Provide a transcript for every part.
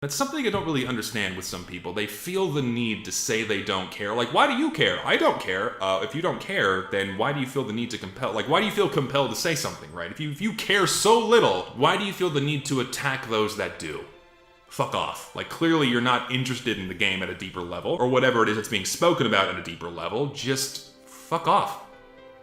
That's something I don't really understand with some people. They feel the need to say they don't care. Like, why do you care? I don't care. If you don't care, then why do you feel the need to compel? Like, why do you feel compelled to say something, right? If you care so little, why do you feel the need to attack those that do? Fuck off. Like, clearly you're not interested in the game at a deeper level, or whatever it is that's being spoken about at a deeper level. Just fuck off.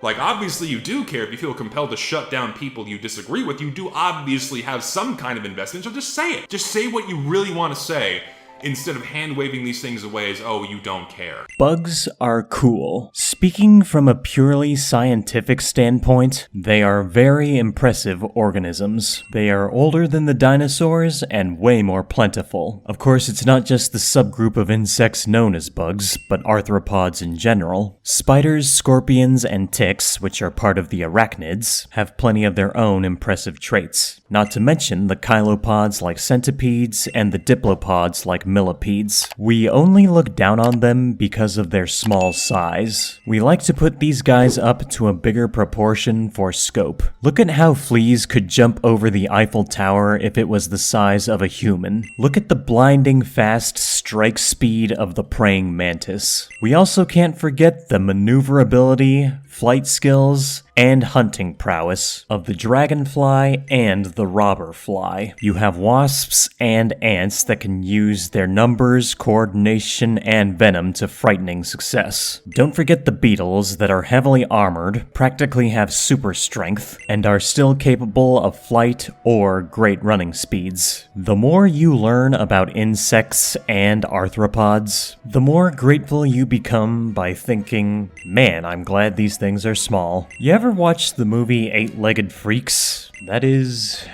Like, obviously you do care if you feel compelled to shut down people you disagree with. You do obviously have some kind of investment, so just say it. Just say what you really want to say, instead of hand-waving these things away as, oh, you don't care. Bugs are cool. Speaking from a purely scientific standpoint, they are very impressive organisms. They are older than the dinosaurs and way more plentiful. Of course, it's not just the subgroup of insects known as bugs, but arthropods in general. Spiders, scorpions, and ticks, which are part of the arachnids, have plenty of their own impressive traits. Not to mention the chylopods like centipedes and the diplopods like millipedes. We only look down on them because of their small size. We like to put these guys up to a bigger proportion for scope. Look at how fleas could jump over the Eiffel Tower if it was the size of a human. Look at the blinding fast strike speed of the praying mantis. We also can't forget the maneuverability, flight skills, and hunting prowess of the dragonfly and the robber fly. You have wasps and ants that can use their numbers, coordination, and venom to frightening success. Don't forget the beetles that are heavily armored, practically have super strength, and are still capable of flight or great running speeds. The more you learn about insects and arthropods, the more grateful you become by thinking, man, I'm glad these things are small. You ever watch the movie Eight-Legged Freaks? That is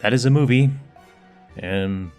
a movie.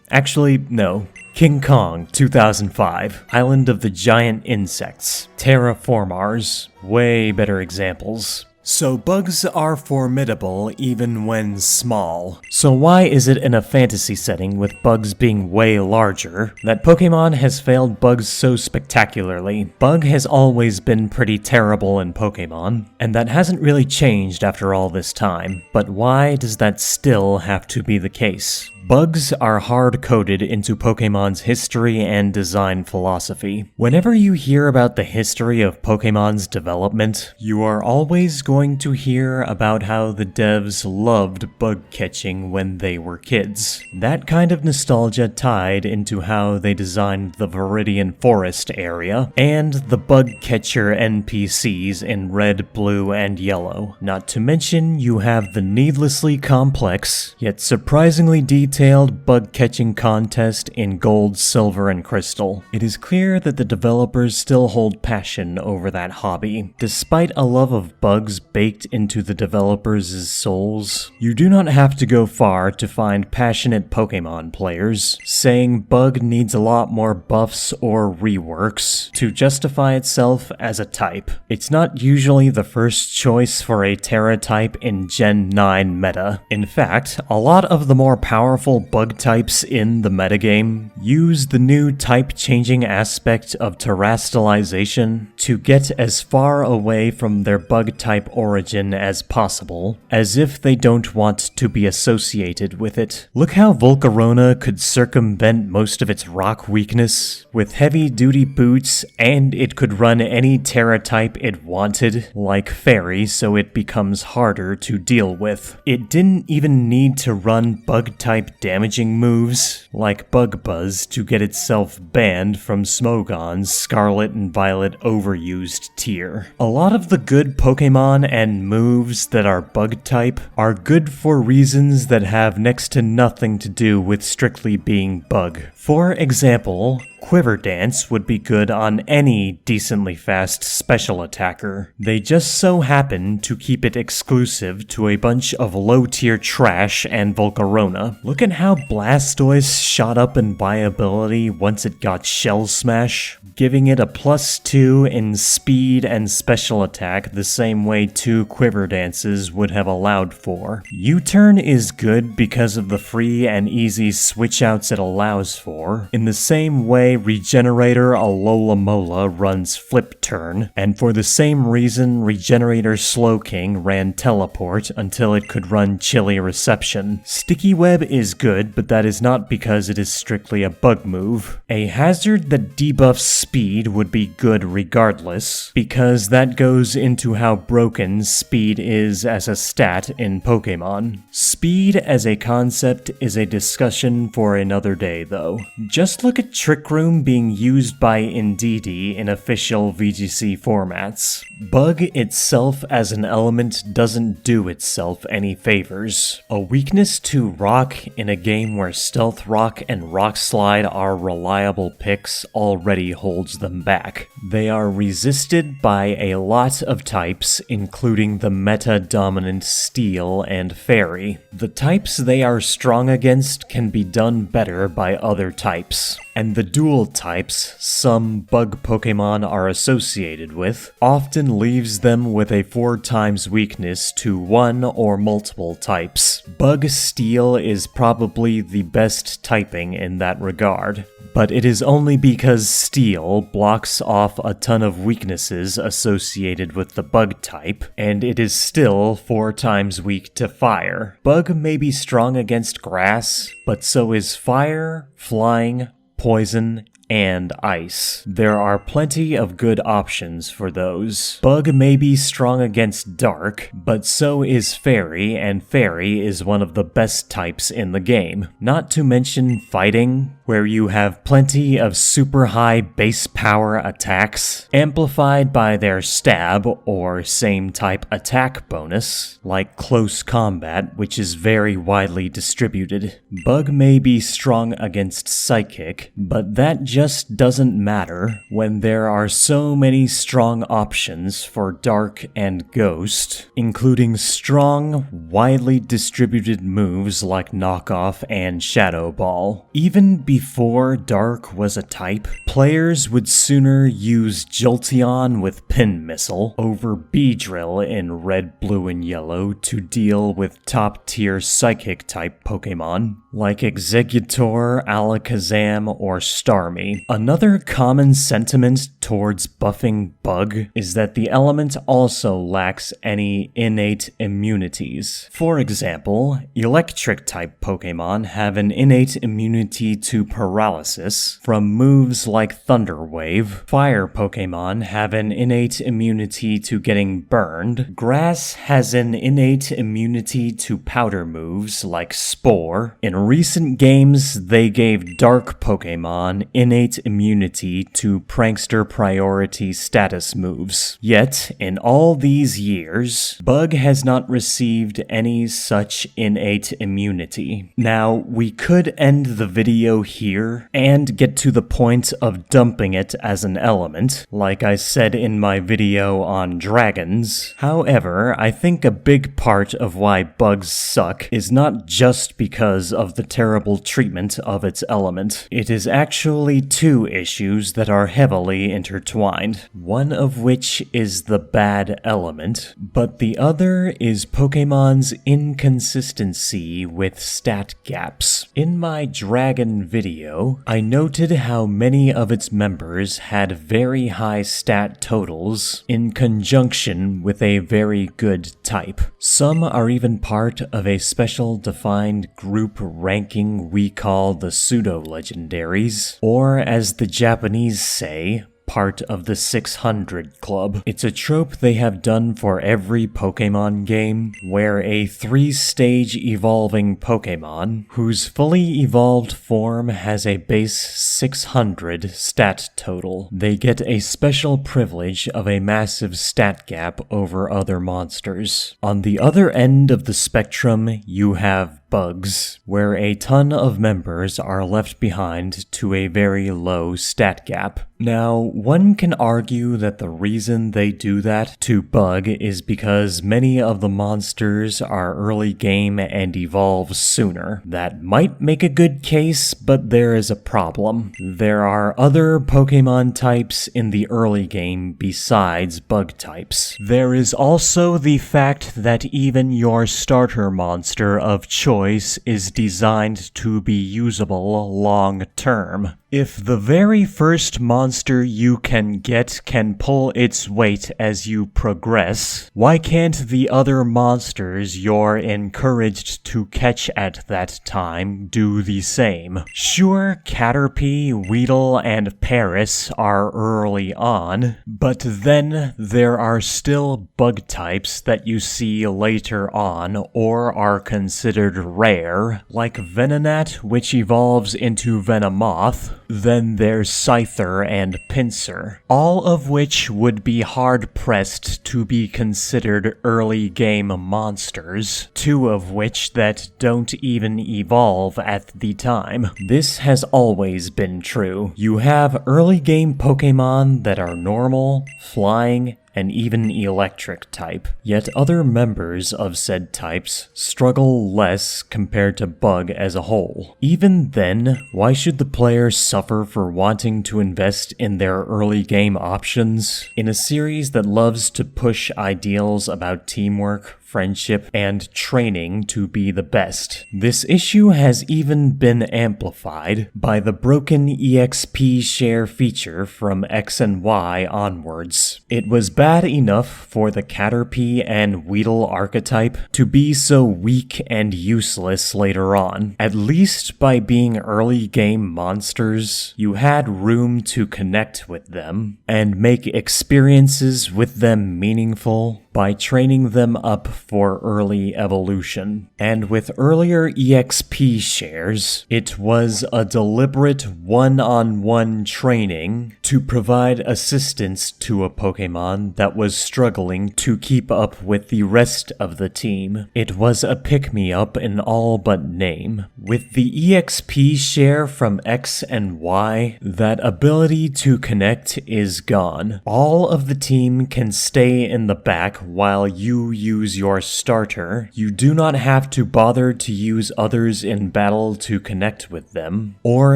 Actually, no. King Kong, 2005. Island of the Giant Insects. Terraformars. Way better examples. So bugs are formidable even when small. So why is it in a fantasy setting with bugs being way larger that Pokémon has failed bugs so spectacularly? Bug has always been pretty terrible in Pokémon, and that hasn't really changed after all this time. But why does that still have to be the case? Bugs are hard-coded into Pokémon's history and design philosophy. Whenever you hear about the history of Pokémon's development, you are always going to hear about how the devs loved bug catching when they were kids. That kind of nostalgia tied into how they designed the Viridian Forest area, and the bug catcher NPCs in red, blue, and yellow. Not to mention, you have the needlessly complex, yet surprisingly detailed bug catching contest in gold, silver, and crystal. It is clear that the developers still hold passion over that hobby. Despite a love of bugs baked into the developers' souls, you do not have to go far to find passionate Pokémon players saying bug needs a lot more buffs or reworks to justify itself as a type. It's not usually the first choice for a Terra type in Gen 9 meta. In fact, a lot of the more powerful bug types in the metagame use the new type-changing aspect of terastallization to get as far away from their bug type origin as possible, as if they don't want to be associated with it. Look how Volcarona could circumvent most of its rock weakness with heavy-duty boots, and it could run any Terra type it wanted, like Fairy, so it becomes harder to deal with. It didn't even need to run bug type damaging moves, like Bug Buzz, to get itself banned from Smogon's Scarlet and Violet overused tier. A lot of the good Pokémon and moves that are bug type are good for reasons that have next to nothing to do with strictly being bug. For example, Quiver Dance would be good on any decently fast special attacker. They just so happen to keep it exclusive to a bunch of low-tier trash and Volcarona. Look at how Blastoise shot up in viability once it got Shell Smash, giving it a +2 in speed and special attack the same way 2 Quiver Dances would have allowed for. U-Turn is good because of the free and easy switch-outs it allows for, in the same way Regenerator Alola-Mola runs Flip Turn, and for the same reason Regenerator Slowking ran Teleport until it could run Chilly Reception. Sticky Web is is good, but that is not because it is strictly a bug move. A hazard that debuffs speed would be good regardless, because that goes into how broken speed is as a stat in Pokémon. Speed as a concept is a discussion for another day though. Just look at Trick Room being used by Indeedee in official VGC formats. Bug itself as an element doesn't do itself any favors. A weakness to Rock in a game where Stealth Rock and Rock Slide are reliable picks already holds them back. They are resisted by a lot of types, including the meta-dominant Steel and Fairy. The types they are strong against can be done better by other types. And the dual types some bug Pokémon are associated with often leaves them with a 4 times weakness to one or multiple types. Bug Steel is probably the best typing in that regard, but it is only because Steel blocks off a ton of weaknesses associated with the bug type, and it is still 4 times weak to fire. Bug may be strong against grass, but so is fire, flying, poison, and ice. There are plenty of good options for those. Bug may be strong against dark, but so is Fairy, and Fairy is one of the best types in the game. Not to mention fighting, where you have plenty of super high base power attacks, amplified by their stab or same type attack bonus, like close combat, which is very widely distributed. Bug may be strong against Psychic, but that just doesn't matter when there are so many strong options for Dark and Ghost, including strong, widely distributed moves like Knockoff and Shadow Ball. Even before Dark was a type, players would sooner use Jolteon with Pin Missile over Beedrill in Red, Blue, and Yellow to deal with top-tier Psychic-type Pokémon, like Exeggutor, Alakazam, or Starmie. Another common sentiment towards buffing Bug is that the element also lacks any innate immunities. For example, Electric-type Pokémon have an innate immunity to paralysis from moves like Thunder Wave. Fire Pokémon have an innate immunity to getting burned. Grass has an innate immunity to powder moves like Spore. In recent games, they gave Dark Pokémon innate immunity to Prankster priority status moves. Yet, in all these years, Bug has not received any such innate immunity. Now, we could end the video here and get to the point of dumping it as an element, like I said in my video on dragons. However, I think a big part of why bugs suck is not just because of the terrible treatment of its element. It is actually 2 issues that are heavily intertwined, one of which is the bad element, but the other is Pokemon's inconsistency with stat gaps. In my dragon video, I noted how many of its members had very high stat totals in conjunction with a very good type. Some are even part of a special defined group ranking we call the pseudo-legendaries, or as the Japanese say, part of the 600 Club. It's a trope they have done for every Pokémon game, where a 3-stage evolving Pokémon, whose fully evolved form has a base 600 stat total. They get a special privilege of a massive stat gap over other monsters. On the other end of the spectrum, you have bugs, where a ton of members are left behind to a very low stat gap. Now, one can argue that the reason they do that to Bug is because many of the monsters are early game and evolve sooner. That might make a good case, but there is a problem. There are other Pokémon types in the early game besides Bug types. There is also the fact that even your starter monster of choice choice is designed to be usable long term. If the very first monster you can get can pull its weight as you progress, why can't the other monsters you're encouraged to catch at that time do the same? Sure, Caterpie, Weedle, and Paris are early on, but then there are still bug types that you see later on or are considered rare, like Venonat, which evolves into Venomoth. Then there's Scyther and Pinsir, all of which would be hard-pressed to be considered early-game monsters, 2 of which that don't even evolve at the time. This has always been true. You have early-game Pokémon that are normal, flying, and even electric type, yet other members of said types struggle less compared to Bug as a whole. Even then, why should the player suffer for wanting to invest in their early game options? In a series that loves to push ideals about teamwork, friendship, and training to be the best. This issue has even been amplified by the broken EXP Share feature from X and Y onwards. It was bad enough for the Caterpie and Weedle archetype to be so weak and useless later on. At least by being early game monsters, you had room to connect with them and make experiences with them meaningful by training them up for early evolution. And with earlier EXP shares, it was a deliberate one-on-one training to provide assistance to a Pokémon that was struggling to keep up with the rest of the team. It was a pick-me-up in all but name. With the EXP share from X and Y, that ability to connect is gone. All of the team can stay in the back while you use your starter. You do not have to bother to use others in battle to connect with them, or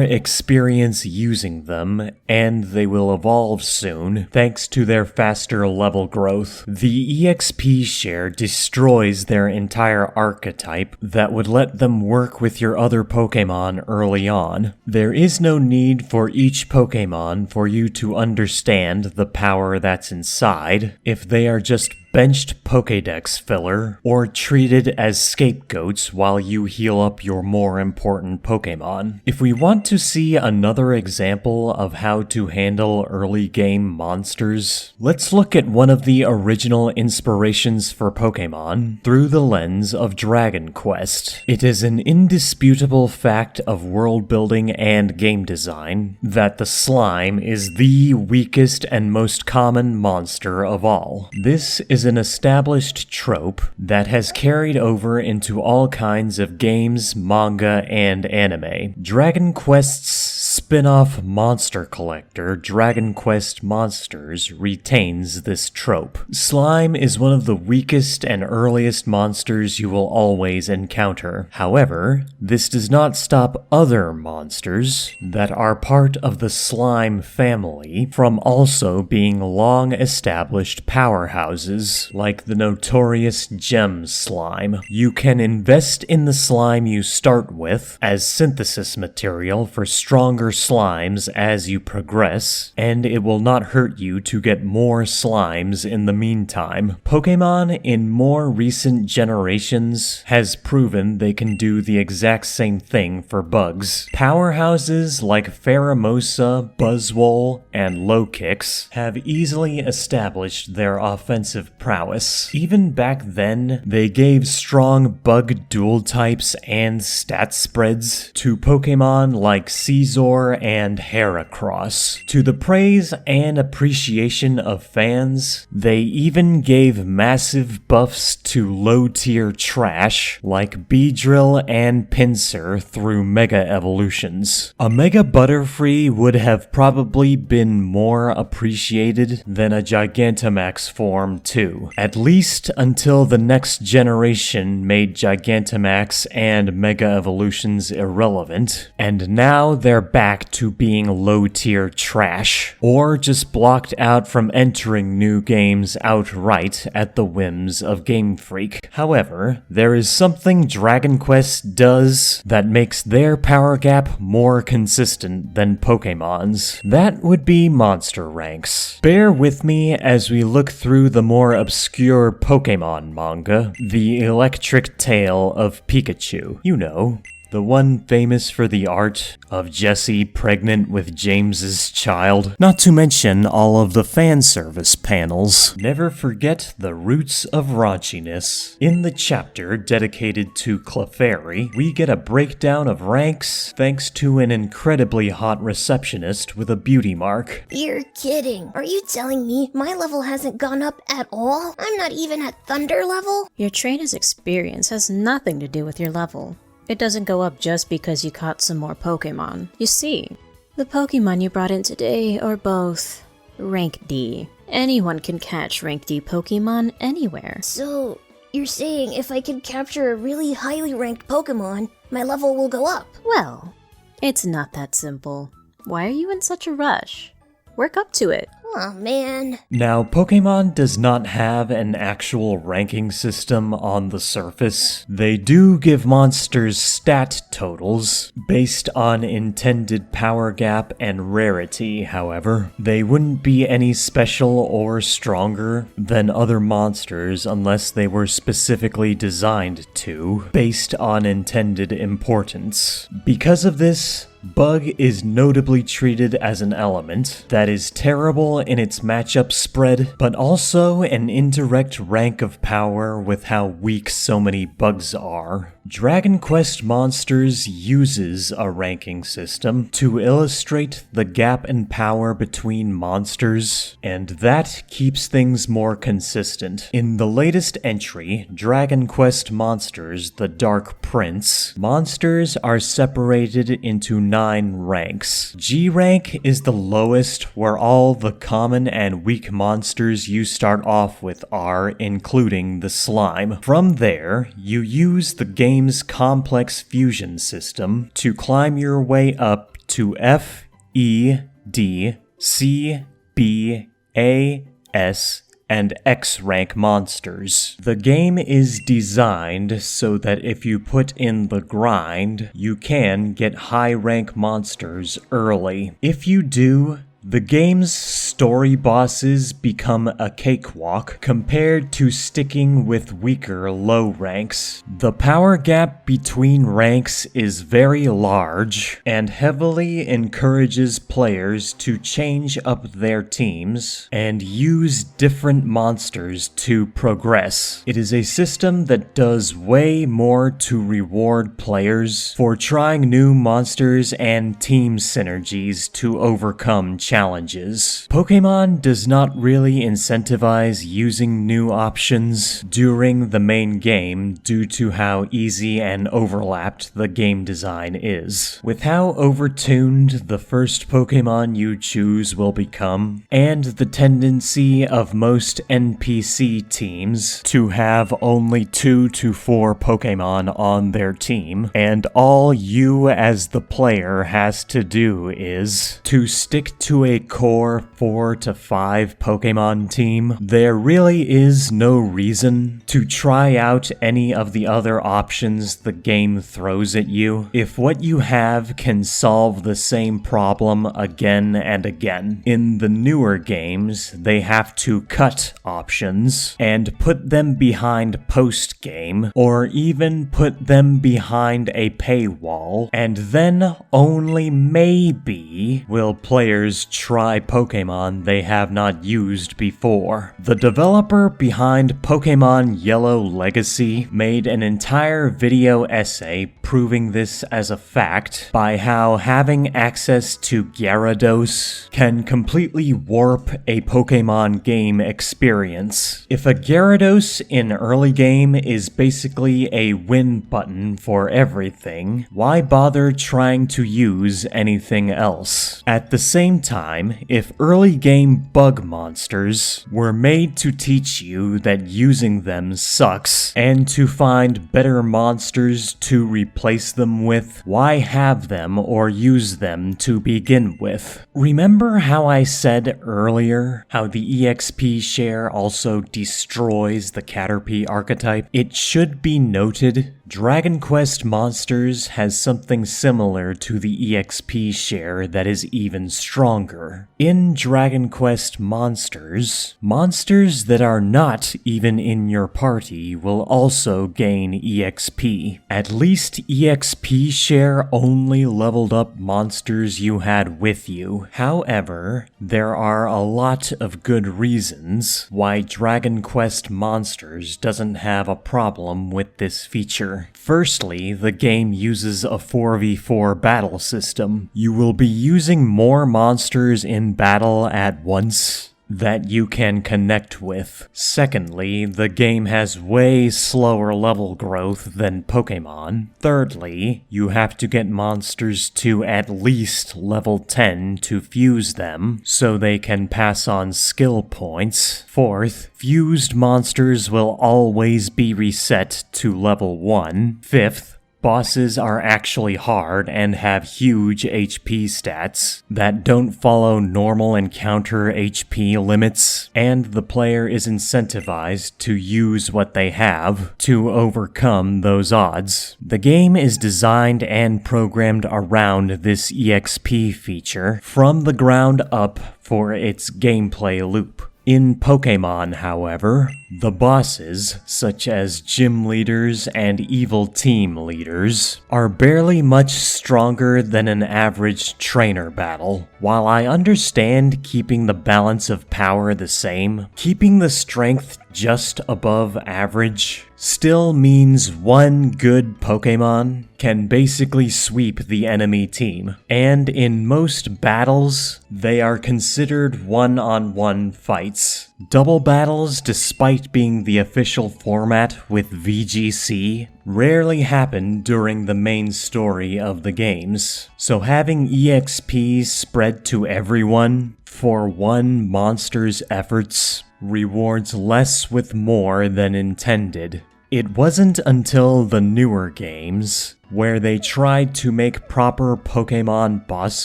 experience using them, and they will evolve soon, thanks to their faster level growth. The EXP share destroys their entire archetype that would let them work with your other Pokémon early on. There is no need for each Pokémon for you to understand the power that's inside, if they are just benched Pokédex filler, or treated as scapegoats while you heal up your more important Pokémon. If we want to see another example of how to handle early game monsters, let's look at one of the original inspirations for Pokémon through the lens of Dragon Quest. It is an indisputable fact of world building and game design that the slime is the weakest and most common monster of all. This is an established trope that has carried over into all kinds of games, manga, and anime. Dragon Quest's spin-off monster collector, Dragon Quest Monsters, retains this trope. Slime is one of the weakest and earliest monsters you will always encounter. However, this does not stop other monsters that are part of the slime family from also being long-established powerhouses like the notorious gem slime. You can invest in the slime you start with as synthesis material for stronger slimes as you progress, and it will not hurt you to get more slimes in the meantime. Pokémon in more recent generations has proven they can do the exact same thing for bugs. Powerhouses like Pheromosa, Buzzwole, and Lowkicks have easily established their offensive prowess. Even back then, they gave strong bug dual types and stat spreads to Pokémon like Scizor and Heracross. To the praise and appreciation of fans, they even gave massive buffs to low-tier trash like Beedrill and Pinsir through Mega Evolutions. A Mega Butterfree would have probably been more appreciated than a Gigantamax form too, at least until the next generation made Gigantamax and Mega Evolutions irrelevant, and now they're back back to being low-tier trash, or just blocked out from entering new games outright at the whims of Game Freak. However, there is something Dragon Quest does that makes their power gap more consistent than Pokemon's. That would be monster ranks. Bear with me as we look through the more obscure Pokemon manga, The Electric Tale of Pikachu. You know, the one famous for the art of Jessie pregnant with James's child. Not to mention all of the fan service panels. Never forget the roots of raunchiness. In the chapter dedicated to Clefairy, we get a breakdown of ranks thanks to an incredibly hot receptionist with a beauty mark. You're kidding. Are you telling me my level hasn't gone up at all? I'm not even at Thunder level? Your trainer's experience has nothing to do with your level. It doesn't go up just because you caught some more Pokemon. You see, the Pokemon you brought in today are both rank D. Anyone can catch rank D Pokemon anywhere. So, you're saying if I can capture a really highly ranked Pokemon, my level will go up? Well, it's not that simple. Why are you in such a rush? Work up to it. Aw, man. Now, Pokemon does not have an actual ranking system on the surface. They do give monsters stat totals based on intended power gap and rarity, however. They wouldn't be any special or stronger than other monsters unless they were specifically designed to, based on intended importance. Because of this, Bug is notably treated as an element that is terrible in its matchup spread, but also an indirect rank of power with how weak so many bugs are. Dragon Quest Monsters uses a ranking system to illustrate the gap in power between monsters, and that keeps things more consistent. In the latest entry, Dragon Quest Monsters: The Dark Prince, monsters are separated into 9 ranks. G rank is the lowest, where all the common and weak monsters you start off with are, including the slime. From there, you use the game's complex fusion system to climb your way up to F, E, D, C, B, A, S, and X-rank monsters. The game is designed so that if you put in the grind, you can get high-rank monsters early. If you do, the game's story bosses become a cakewalk compared to sticking with weaker low ranks. The power gap between ranks is very large and heavily encourages players to change up their teams and use different monsters to progress. It is a system that does way more to reward players for trying new monsters and team synergies to overcome challenges. Pokemon does not really incentivize using new options during the main game due to how easy and overlapped the game design is. With how overtuned the first Pokemon you choose will become, and the tendency of most NPC teams to have only 2 to 4 Pokemon on their team, and all you as the player has to do is to stick to a core 4 to 5 Pokemon team, there really is no reason to try out any of the other options the game throws at you if what you have can solve the same problem again and again. In the newer games, they have to cut options and put them behind post-game, or even put them behind a paywall, and then only maybe will players try Pokemon they have not used before. The developer behind Pokemon Yellow Legacy made an entire video essay proving this as a fact by how having access to Gyarados can completely warp a Pokemon game experience. If a Gyarados in early game is basically a win button for everything, why bother trying to use anything else? At the same time, if early game bug monsters were made to teach you that using them sucks, and to find better monsters to replace replace them with? Why have them or use them to begin with? Remember how I said earlier how the EXP Share also destroys the Caterpie archetype? It should be noted, Dragon Quest Monsters has something similar to the EXP Share that is even stronger. In Dragon Quest Monsters, monsters that are not even in your party will also gain EXP. At least EXP Share only leveled up monsters you had with you. However, there are a lot of good reasons why Dragon Quest Monsters doesn't have a problem with this feature. Firstly, the game uses a 4v4 battle system. You will be using more monsters in battle at once that you can connect with. Secondly, the game has way slower level growth than Pokémon. Thirdly, you have to get monsters to at least level 10 to fuse them, so they can pass on skill points. Fourth, fused monsters will always be reset to level 1. Fifth, bosses are actually hard and have huge HP stats that don't follow normal encounter HP limits, and the player is incentivized to use what they have to overcome those odds. The game is designed and programmed around this EXP feature from the ground up for its gameplay loop. In Pokémon, however, the bosses, such as gym leaders and evil team leaders, are barely much stronger than an average trainer battle. While I understand keeping the balance of power the same, keeping the strength just above average still means one good Pokémon can basically sweep the enemy team, and in most battles, they are considered one-on-one fights. Double battles, despite being the official format with VGC, rarely happen during the main story of the games, so having EXP spread to everyone for one monster's efforts rewards less with more than intended. It wasn't until the newer games, where they tried to make proper Pokémon boss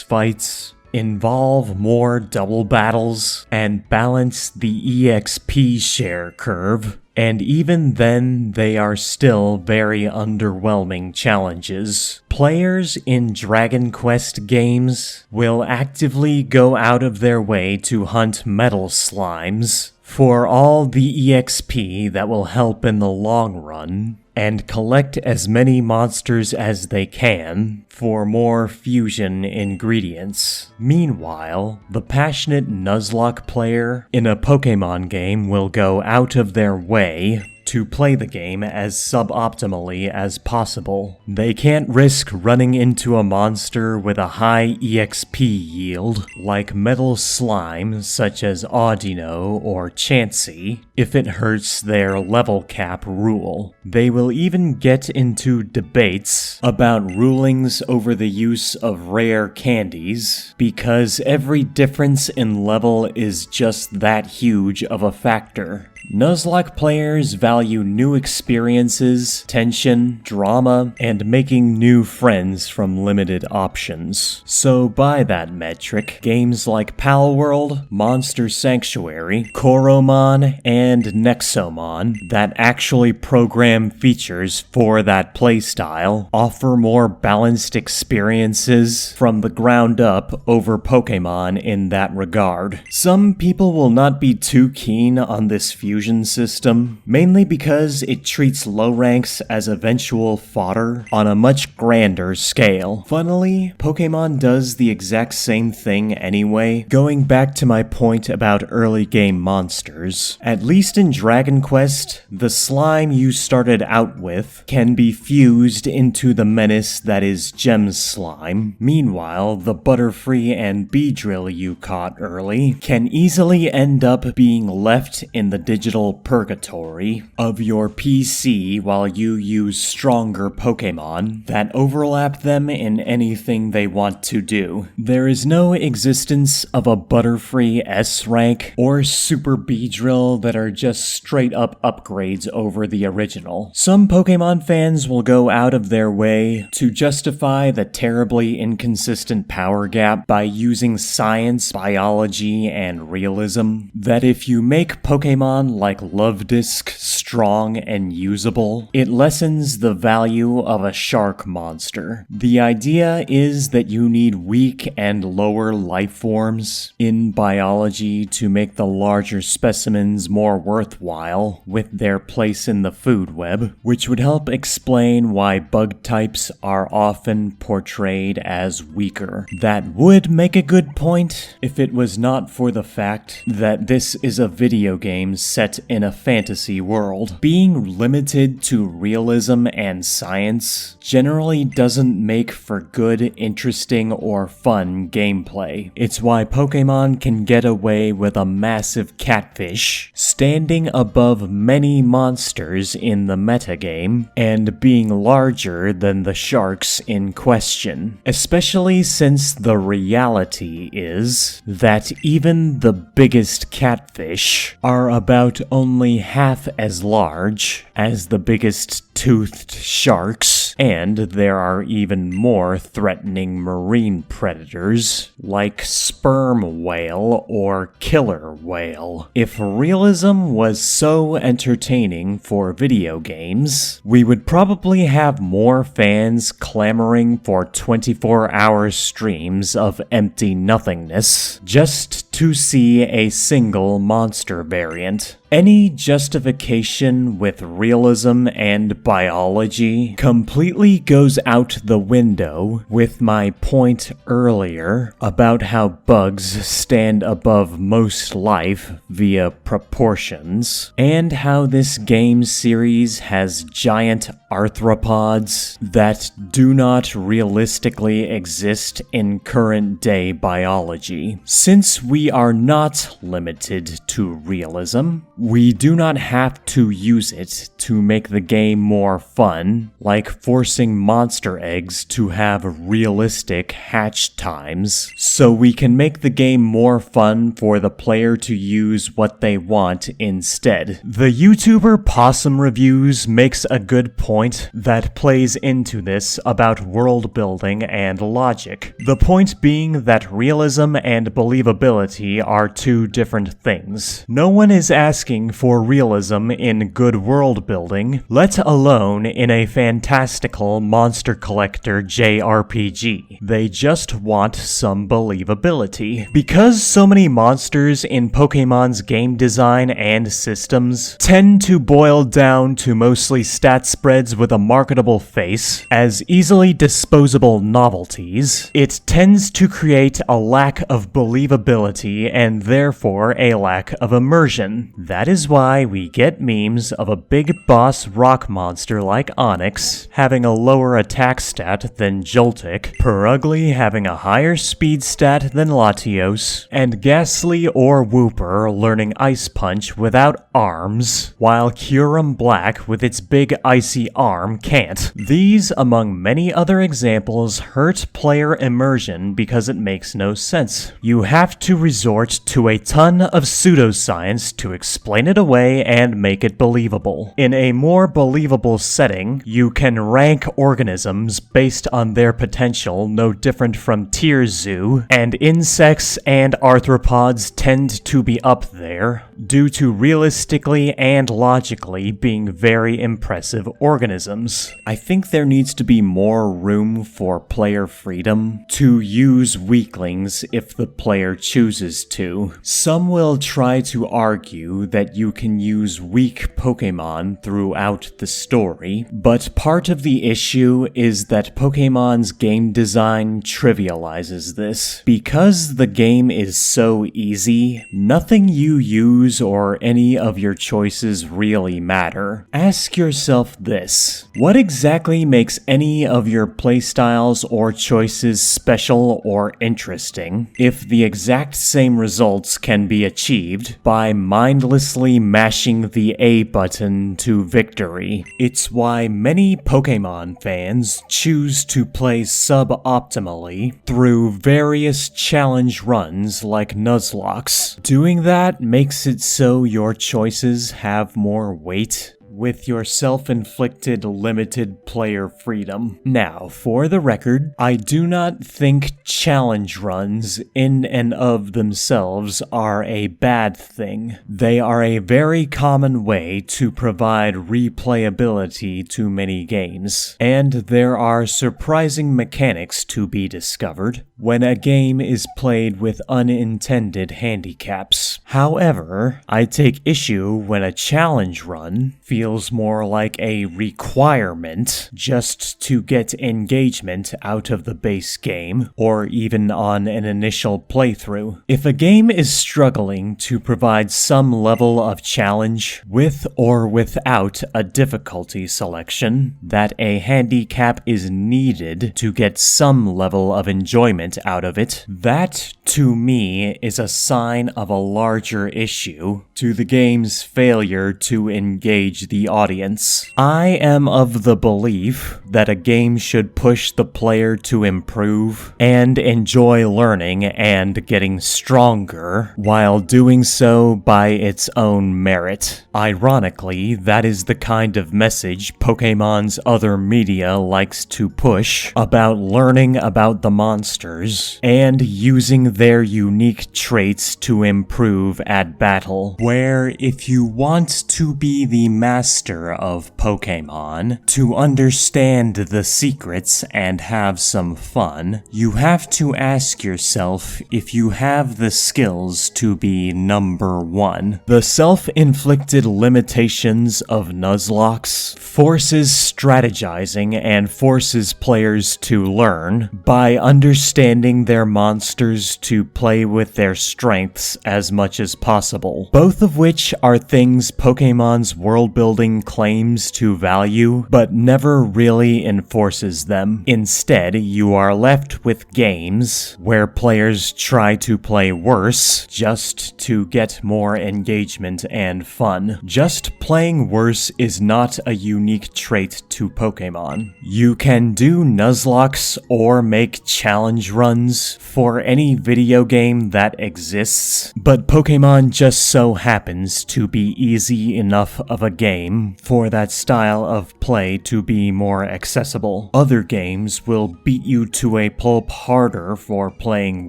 fights involve more double battles and balance the EXP share curve, and even then they are still very underwhelming challenges. Players in Dragon Quest games will actively go out of their way to hunt metal slimes for all the EXP that will help in the long run, and collect as many monsters as they can for more fusion ingredients. Meanwhile, the passionate Nuzlocke player in a Pokémon game will go out of their way to play the game as suboptimally as possible. They can't risk running into a monster with a high EXP yield, like metal slime such as Audino or Chansey, if it hurts their level cap rule. They will even get into debates about rulings over the use of rare candies, because every difference in level is just that huge of a factor. Nuzlocke players value new experiences, tension, drama, and making new friends from limited options. So by that metric, games like Palworld, Monster Sanctuary, Koromon, and Nexomon that actually program features for that playstyle offer more balanced experiences from the ground up over Pokémon in that regard. Some people will not be too keen on this fusion system, mainly because it treats low ranks as eventual fodder on a much grander scale. Funnily, Pokémon does the exact same thing anyway, going back to my point about early game monsters. At least in Dragon Quest, the slime you started out with can be fused into the menace that is Gem Slime. Meanwhile, the Butterfree and Beedrill you caught early can easily end up being left in the digital purgatory of your PC while you use stronger Pokémon that overlap them in anything they want to do. There is no existence of a Butterfree S rank or Super Beedrill that are just straight up upgrades over the original. Some Pokémon fans will go out of their way to justify the terribly inconsistent power gap by using science, biology, and realism. That if you make Pokémon like Lovedisk strong and usable, it lessens the value of a shark monster. The idea is that you need weak and lower life forms in biology to make the larger specimens more worthwhile with their place in the food web, which would help explain why bug types are often portrayed as weaker. That would make a good point if it was not for the fact that this is a video game set in a fantasy world. Being limited to realism and science generally doesn't make for good, interesting, or fun gameplay. It's why Pokémon can get away with a massive catfish, standing above many monsters in the metagame, and being larger than the sharks in question. Especially since the reality is that even the biggest catfish are about only half as large as the biggest toothed sharks, and there are even more threatening marine predators like sperm whale or killer whale. If realism was so entertaining for video games, we would probably have more fans clamoring for 24-hour streams of empty nothingness just to see a single monster variant. Any justification with realism and biology completely goes out the window with my point earlier about how bugs stand above most life via proportions, and how this game series has giant arthropods that do not realistically exist in current day biology. Since we are not limited to realism, we do not have to use it to make the game more fun, like forcing monster eggs to have realistic hatch times, so we can make the game more fun for the player to use what they want instead. The YouTuber Possum Reviews makes a good point that plays into this about world building and logic. The point being that realism and believability are two different things. No one is asking for realism in good world building, let alone in a fantastical monster collector JRPG. They just want some believability. Because so many monsters in Pokémon's game design and systems tend to boil down to mostly stat spreads with a marketable face as easily disposable novelties, it tends to create a lack of believability and therefore a lack of immersion. That is why we get memes of a big boss rock monster like Onyx having a lower attack stat than Joltik, Perugly having a higher speed stat than Latios, and Ghastly or Wooper learning Ice Punch without arms, while Kyurem Black with its big icy arm can't. These, among many other examples, hurt player immersion because it makes no sense. You have to resort to a ton of pseudoscience to explain it away and make it believable. In a more believable setting, you can rank organisms based on their potential, no different from Tier Zoo, and insects and arthropods tend to be up there due to realistically and logically being very impressive organisms. I think there needs to be more room for player freedom to use weaklings if the player chooses to. Some will try to argue that you can use weak Pokémon throughout the story, but part of the issue is that Pokémon's game design trivializes this. Because the game is so easy, nothing you use choose or any of your choices really matter. Ask yourself this: what exactly makes any of your playstyles or choices special or interesting if the exact same results can be achieved by mindlessly mashing the A button to victory? It's why many Pokémon fans choose to play suboptimally through various challenge runs like Nuzlocke. Doing that makes it so your choices have more weight with your self-inflicted limited player freedom. Now, for the record, I do not think challenge runs in and of themselves are a bad thing. They are a very common way to provide replayability to many games, and there are surprising mechanics to be discovered when a game is played with unintended handicaps. However, I take issue when a challenge run feels more like a requirement just to get engagement out of the base game, or even on an initial playthrough. If a game is struggling to provide some level of challenge, with or without a difficulty selection, that a handicap is needed to get some level of enjoyment out of it, that, to me, is a sign of a larger issue to the game's failure to engage the audience. I am of the belief that a game should push the player to improve and enjoy learning and getting stronger while doing so by its own merit. Ironically, that is the kind of message Pokémon's other media likes to push about learning about the monsters and using their unique traits to improve at battle. Where if you want to be the master of Pokémon, to understand the secrets and have some fun, you have to ask yourself if you have the skills to be number one. The self-inflicted limitations of Nuzlocke forces strategizing and forces players to learn by understanding their monsters to play with their strengths as much as possible, both of which are things Pokémon's world-building claims to value, but never really enforces them. Instead, you are left with games where players try to play worse just to get more engagement and fun. Just playing worse is not a unique trait to Pokémon. You can do Nuzlocke or make challenge runs for any video game that exists, but Pokémon just so happens to be easy enough of a game for that style of play to be more accessible. Other games will beat you to a pulp harder for playing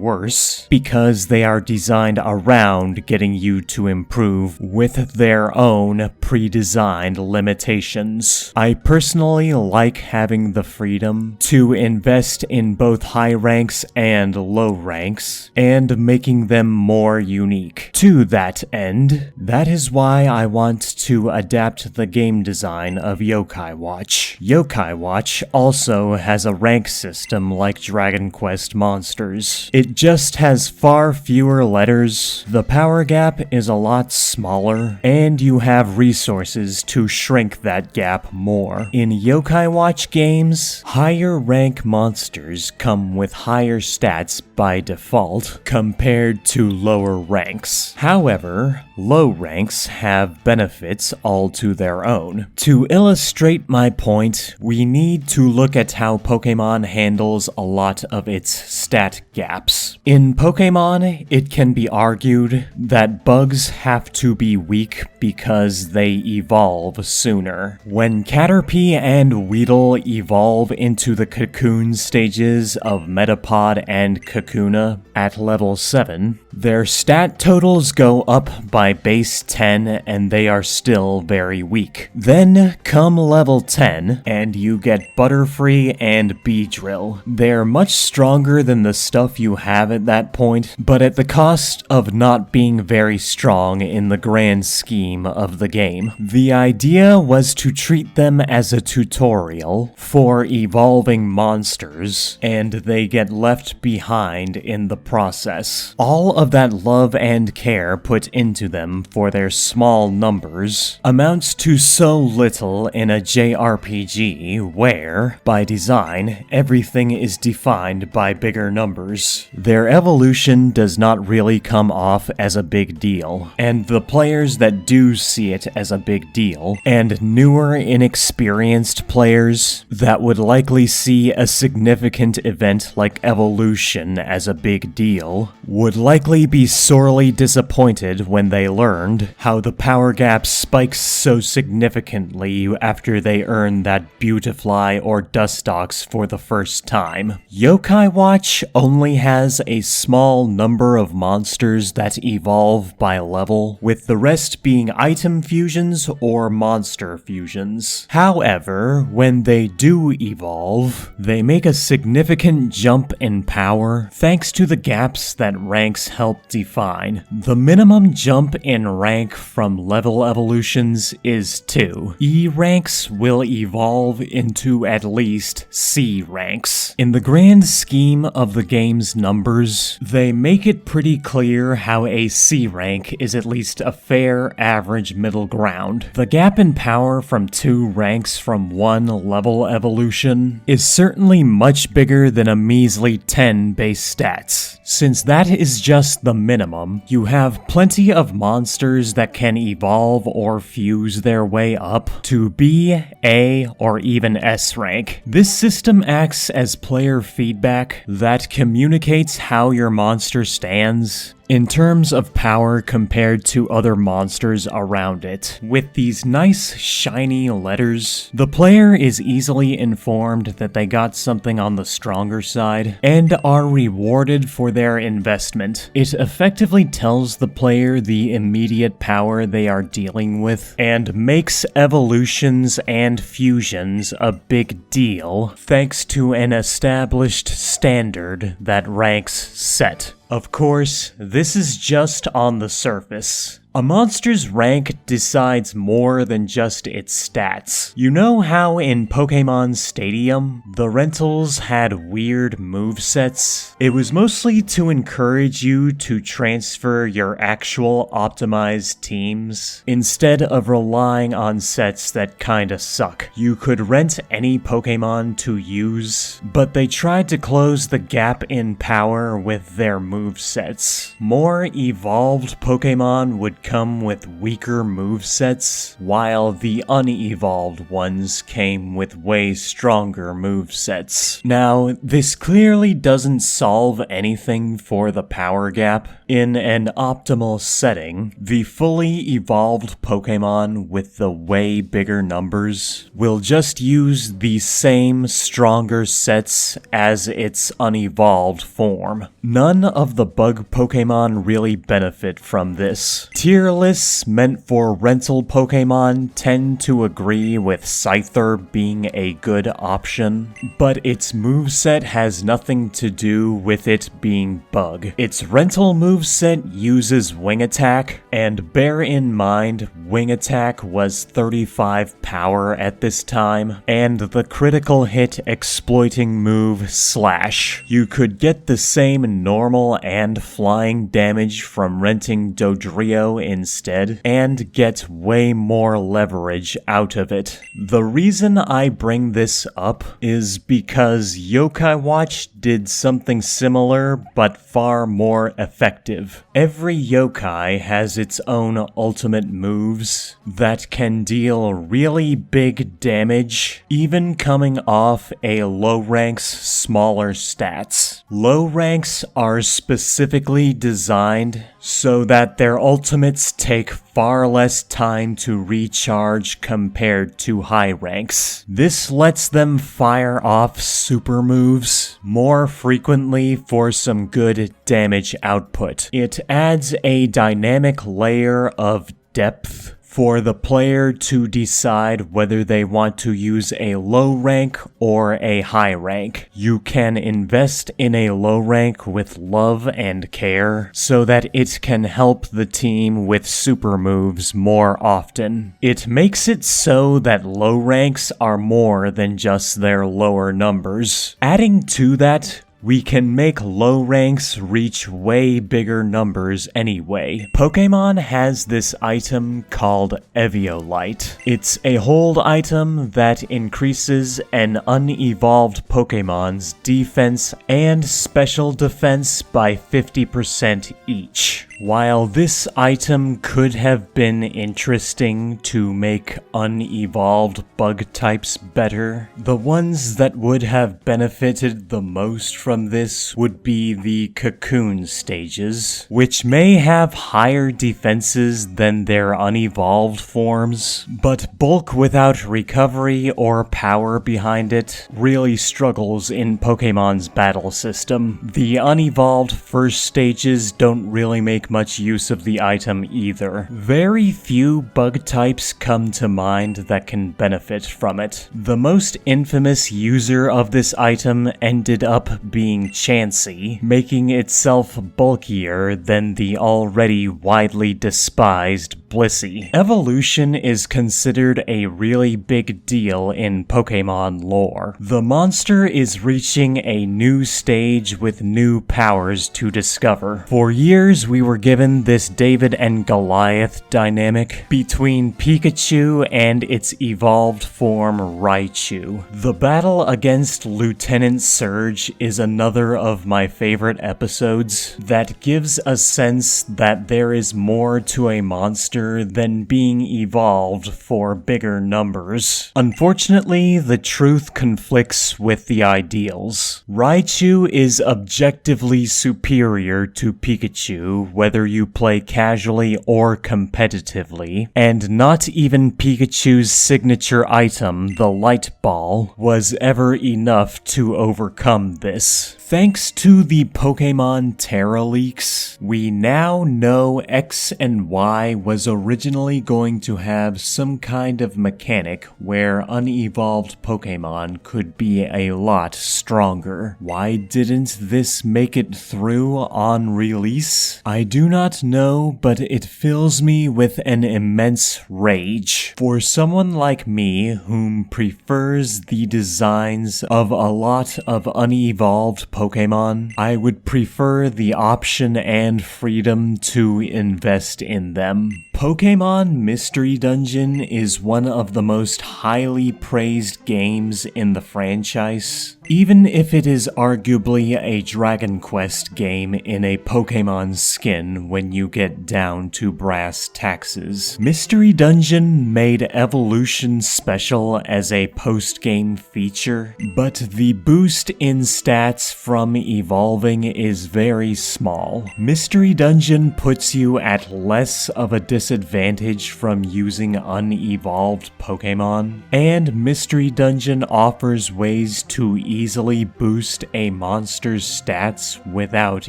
worse because they are designed around getting you to improve with their own pre-designed limitations. I personally like having the freedom to invest in both high ranks and low ranks and making them more unique. To that end, that is why I want to adapt the game design of Yokai Watch. Yokai Watch also has a rank system like Dragon Quest Monsters. It just has far fewer letters, the power gap is a lot smaller, and you have resources to shrink that gap more. In Yokai Watch games, higher rank monsters come with higher stats by default compared to lower ranks. However, low ranks have benefits all to their own. To illustrate my point, we need to look at how Pokémon handles a lot of its stat gaps. In Pokémon, it can be argued that bugs have to be weak because they evolve sooner. When Caterpie and Weedle evolve into the cocoon stages of Metapod and Kakuna at level 7, their stat totals go up by base 10 and they are still very very weak. Then come level 10, and you get Butterfree and Beedrill. They're much stronger than the stuff you have at that point, but at the cost of not being very strong in the grand scheme of the game. The idea was to treat them as a tutorial for evolving monsters, and they get left behind in the process. All of that love and care put into them for their small numbers amounts to so little in a JRPG where, by design, everything is defined by bigger numbers. Their evolution does not really come off as a big deal, and the players that do see it as a big deal, and newer inexperienced players that would likely see a significant event like evolution as a big deal, would likely be sorely disappointed when they learned how the power gap spikes so significantly after they earn that Beautifly or Dustox for the first time. Yokai Watch only has a small number of monsters that evolve by level, with the rest being item fusions or monster fusions. However, when they do evolve, they make a significant jump in power thanks to the gaps that ranks help define. The minimum jump in rank from level evolutions is 2. E ranks will evolve into at least C ranks. In the grand scheme of the game's numbers, they make it pretty clear how a C rank is at least a fair average middle ground. The gap in power from 2 ranks from 1 level evolution is certainly much bigger than a measly 10 base stats. Since that is just the minimum, you have plenty of monsters that can evolve or fuse their way up to B, A, or even S rank. This system acts as player feedback that communicates how your monster stands in terms of power compared to other monsters around it. With these nice shiny letters, the player is easily informed that they got something on the stronger side and are rewarded for their investment. It effectively tells the player the immediate power they are dealing with and makes evolutions and fusions a big deal thanks to an established standard that ranks set. Of course, this is just on the surface. A monster's rank decides more than just its stats. You know how in Pokémon Stadium, the rentals had weird movesets? It was mostly to encourage you to transfer your actual optimized teams, instead of relying on sets that kinda suck. You could rent any Pokémon to use, but they tried to close the gap in power with their movesets. More evolved Pokémon would come with weaker movesets, while the unevolved ones came with way stronger movesets. Now, this clearly doesn't solve anything for the power gap. In an optimal setting, the fully evolved Pokémon with the way bigger numbers will just use the same stronger sets as its unevolved form. None of the bug Pokémon really benefit from this. Tier lists meant for rental Pokémon tend to agree with Scyther being a good option, but its moveset has nothing to do with it being bug. Its rental moveset uses Wing Attack, and bear in mind Wing Attack was 35 power at this time, and the critical hit exploiting move Slash. You could get the same normal and flying damage from renting Dodrio instead, and get way more leverage out of it. The reason I bring this up is because Yokai Watch did something similar, but far more effective. Every yokai has its own ultimate moves that can deal really big damage, even coming off a low rank's smaller stats. Low ranks are specifically designed so that their ultimates take far less time to recharge compared to high ranks. This lets them fire off super moves more frequently for some good damage output. It adds a dynamic layer of depth for the player to decide whether they want to use a low rank or a high rank. You can invest in a low rank with love and care so that it can help the team with super moves more often. It makes it so that low ranks are more than just their lower numbers. Adding to that, we can make low ranks reach way bigger numbers anyway. Pokémon has this item called Eviolite. It's a hold item that increases an unevolved Pokémon's defense and special defense by 50% each. While this item could have been interesting to make unevolved bug types better, the ones that would have benefited the most from this would be the Cocoon stages, which may have higher defenses than their unevolved forms, but bulk without recovery or power behind it really struggles in Pokemon's battle system. The unevolved first stages don't really make much use of the item either. Very few bug types come to mind that can benefit from it. The most infamous user of this item ended up being Chansey, making itself bulkier than the already widely despised Blissey. Evolution is considered a really big deal in Pokémon lore. The monster is reaching a new stage with new powers to discover. For years we were given this David and Goliath dynamic between Pikachu and its evolved form Raichu. The battle against Lieutenant Surge is another of my favorite episodes that gives a sense that there is more to a monster than being evolved for bigger numbers. Unfortunately, the truth conflicts with the ideals. Raichu is objectively superior to Pikachu whether you play casually or competitively, and not even Pikachu's signature item, the Light Ball, was ever enough to overcome this. Thanks to the Pokémon Terra leaks, we now know X and Y was originally going to have some kind of mechanic where unevolved Pokémon could be a lot stronger. Why didn't this make it through on release? I do not know, but it fills me with an immense rage. For someone like me, whom prefers the designs of a lot of unevolved Pokémon, I would prefer the option and freedom to invest in them. Pokémon Mystery Dungeon is one of the most highly praised games in the franchise, even if it is arguably a Dragon Quest game in a Pokémon skin when you get down to brass taxes. Mystery Dungeon made Evolution special as a post-game feature, but the boost in stats from evolving is very small. Mystery Dungeon puts you at less of a disadvantage from using unevolved Pokémon, and Mystery Dungeon offers ways to easily boost a monster's stats without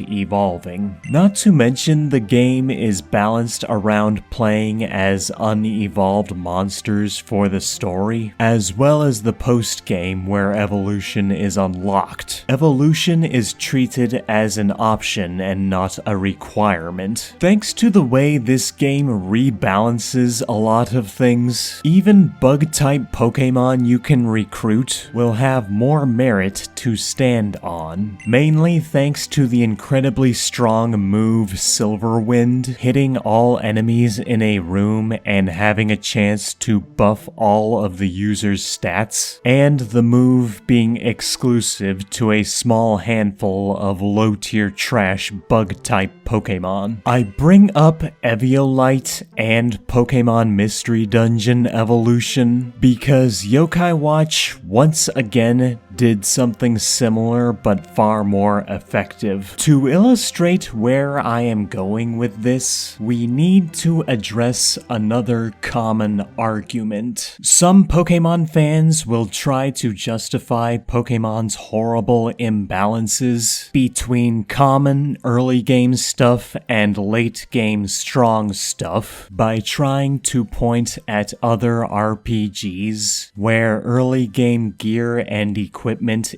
evolving. Not to mention, the game is balanced around playing as unevolved monsters for the story, as well as the post-game where evolution is unlocked. Evolution is treated as an option and not a requirement. Thanks to the way this game rebalances a lot of things, even bug-type Pokémon you can recruit will have more merit to stand on, mainly thanks to the incredibly strong move Silverwind, hitting all enemies in a room and having a chance to buff all of the user's stats, and the move being exclusive to a small handful of low-tier trash bug-type Pokémon. I bring up Eviolite and Pokémon Mystery Dungeon Evolution because Yokai Watch once again did something similar but far more effective. To illustrate where I am going with this, we need to address another common argument. Some Pokémon fans will try to justify Pokémon's horrible imbalances between common early game stuff and late game strong stuff by trying to point at other RPGs where early game gear and equipment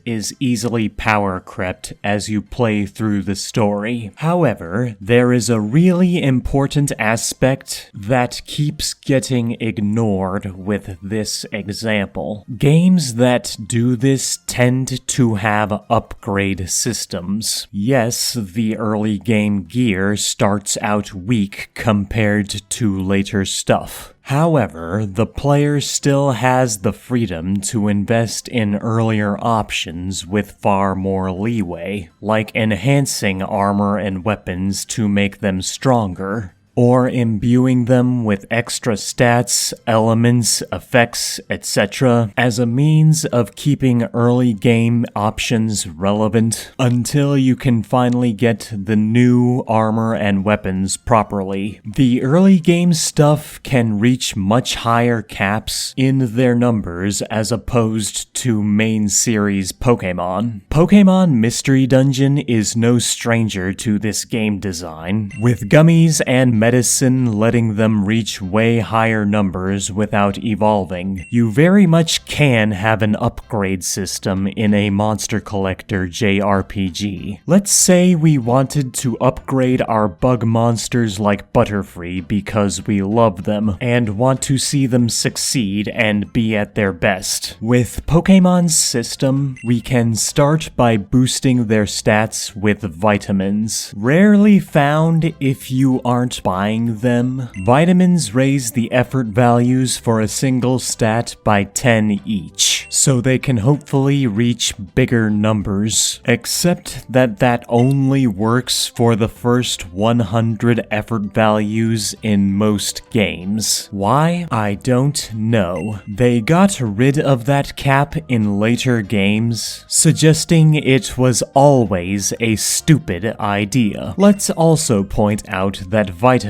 is easily power crept as you play through the story. However, there is a really important aspect that keeps getting ignored with this example. Games that do this tend to have upgrade systems. Yes, the early game gear starts out weak compared to later stuff. However, the player still has the freedom to invest in earlier options with far more leeway, like enhancing armor and weapons to make them stronger, or imbuing them with extra stats, elements, effects, etc. as a means of keeping early game options relevant until you can finally get the new armor and weapons properly. The early game stuff can reach much higher caps in their numbers as opposed to main series Pokémon. Pokémon Mystery Dungeon is no stranger to this game design, with gummies and medicine letting them reach way higher numbers without evolving. You very much can have an upgrade system in a Monster Collector JRPG. Let's say we wanted to upgrade our bug monsters like Butterfree because we love them and want to see them succeed and be at their best. With Pokémon's system, we can start by boosting their stats with vitamins. Rarely found if you aren't buying them, vitamins raise the effort values for a single stat by 10 each, so they can hopefully reach bigger numbers, except that only works for the first 100 effort values in most games. Why? I don't know. They got rid of that cap in later games, suggesting it was always a stupid idea. Let's also point out that vitamins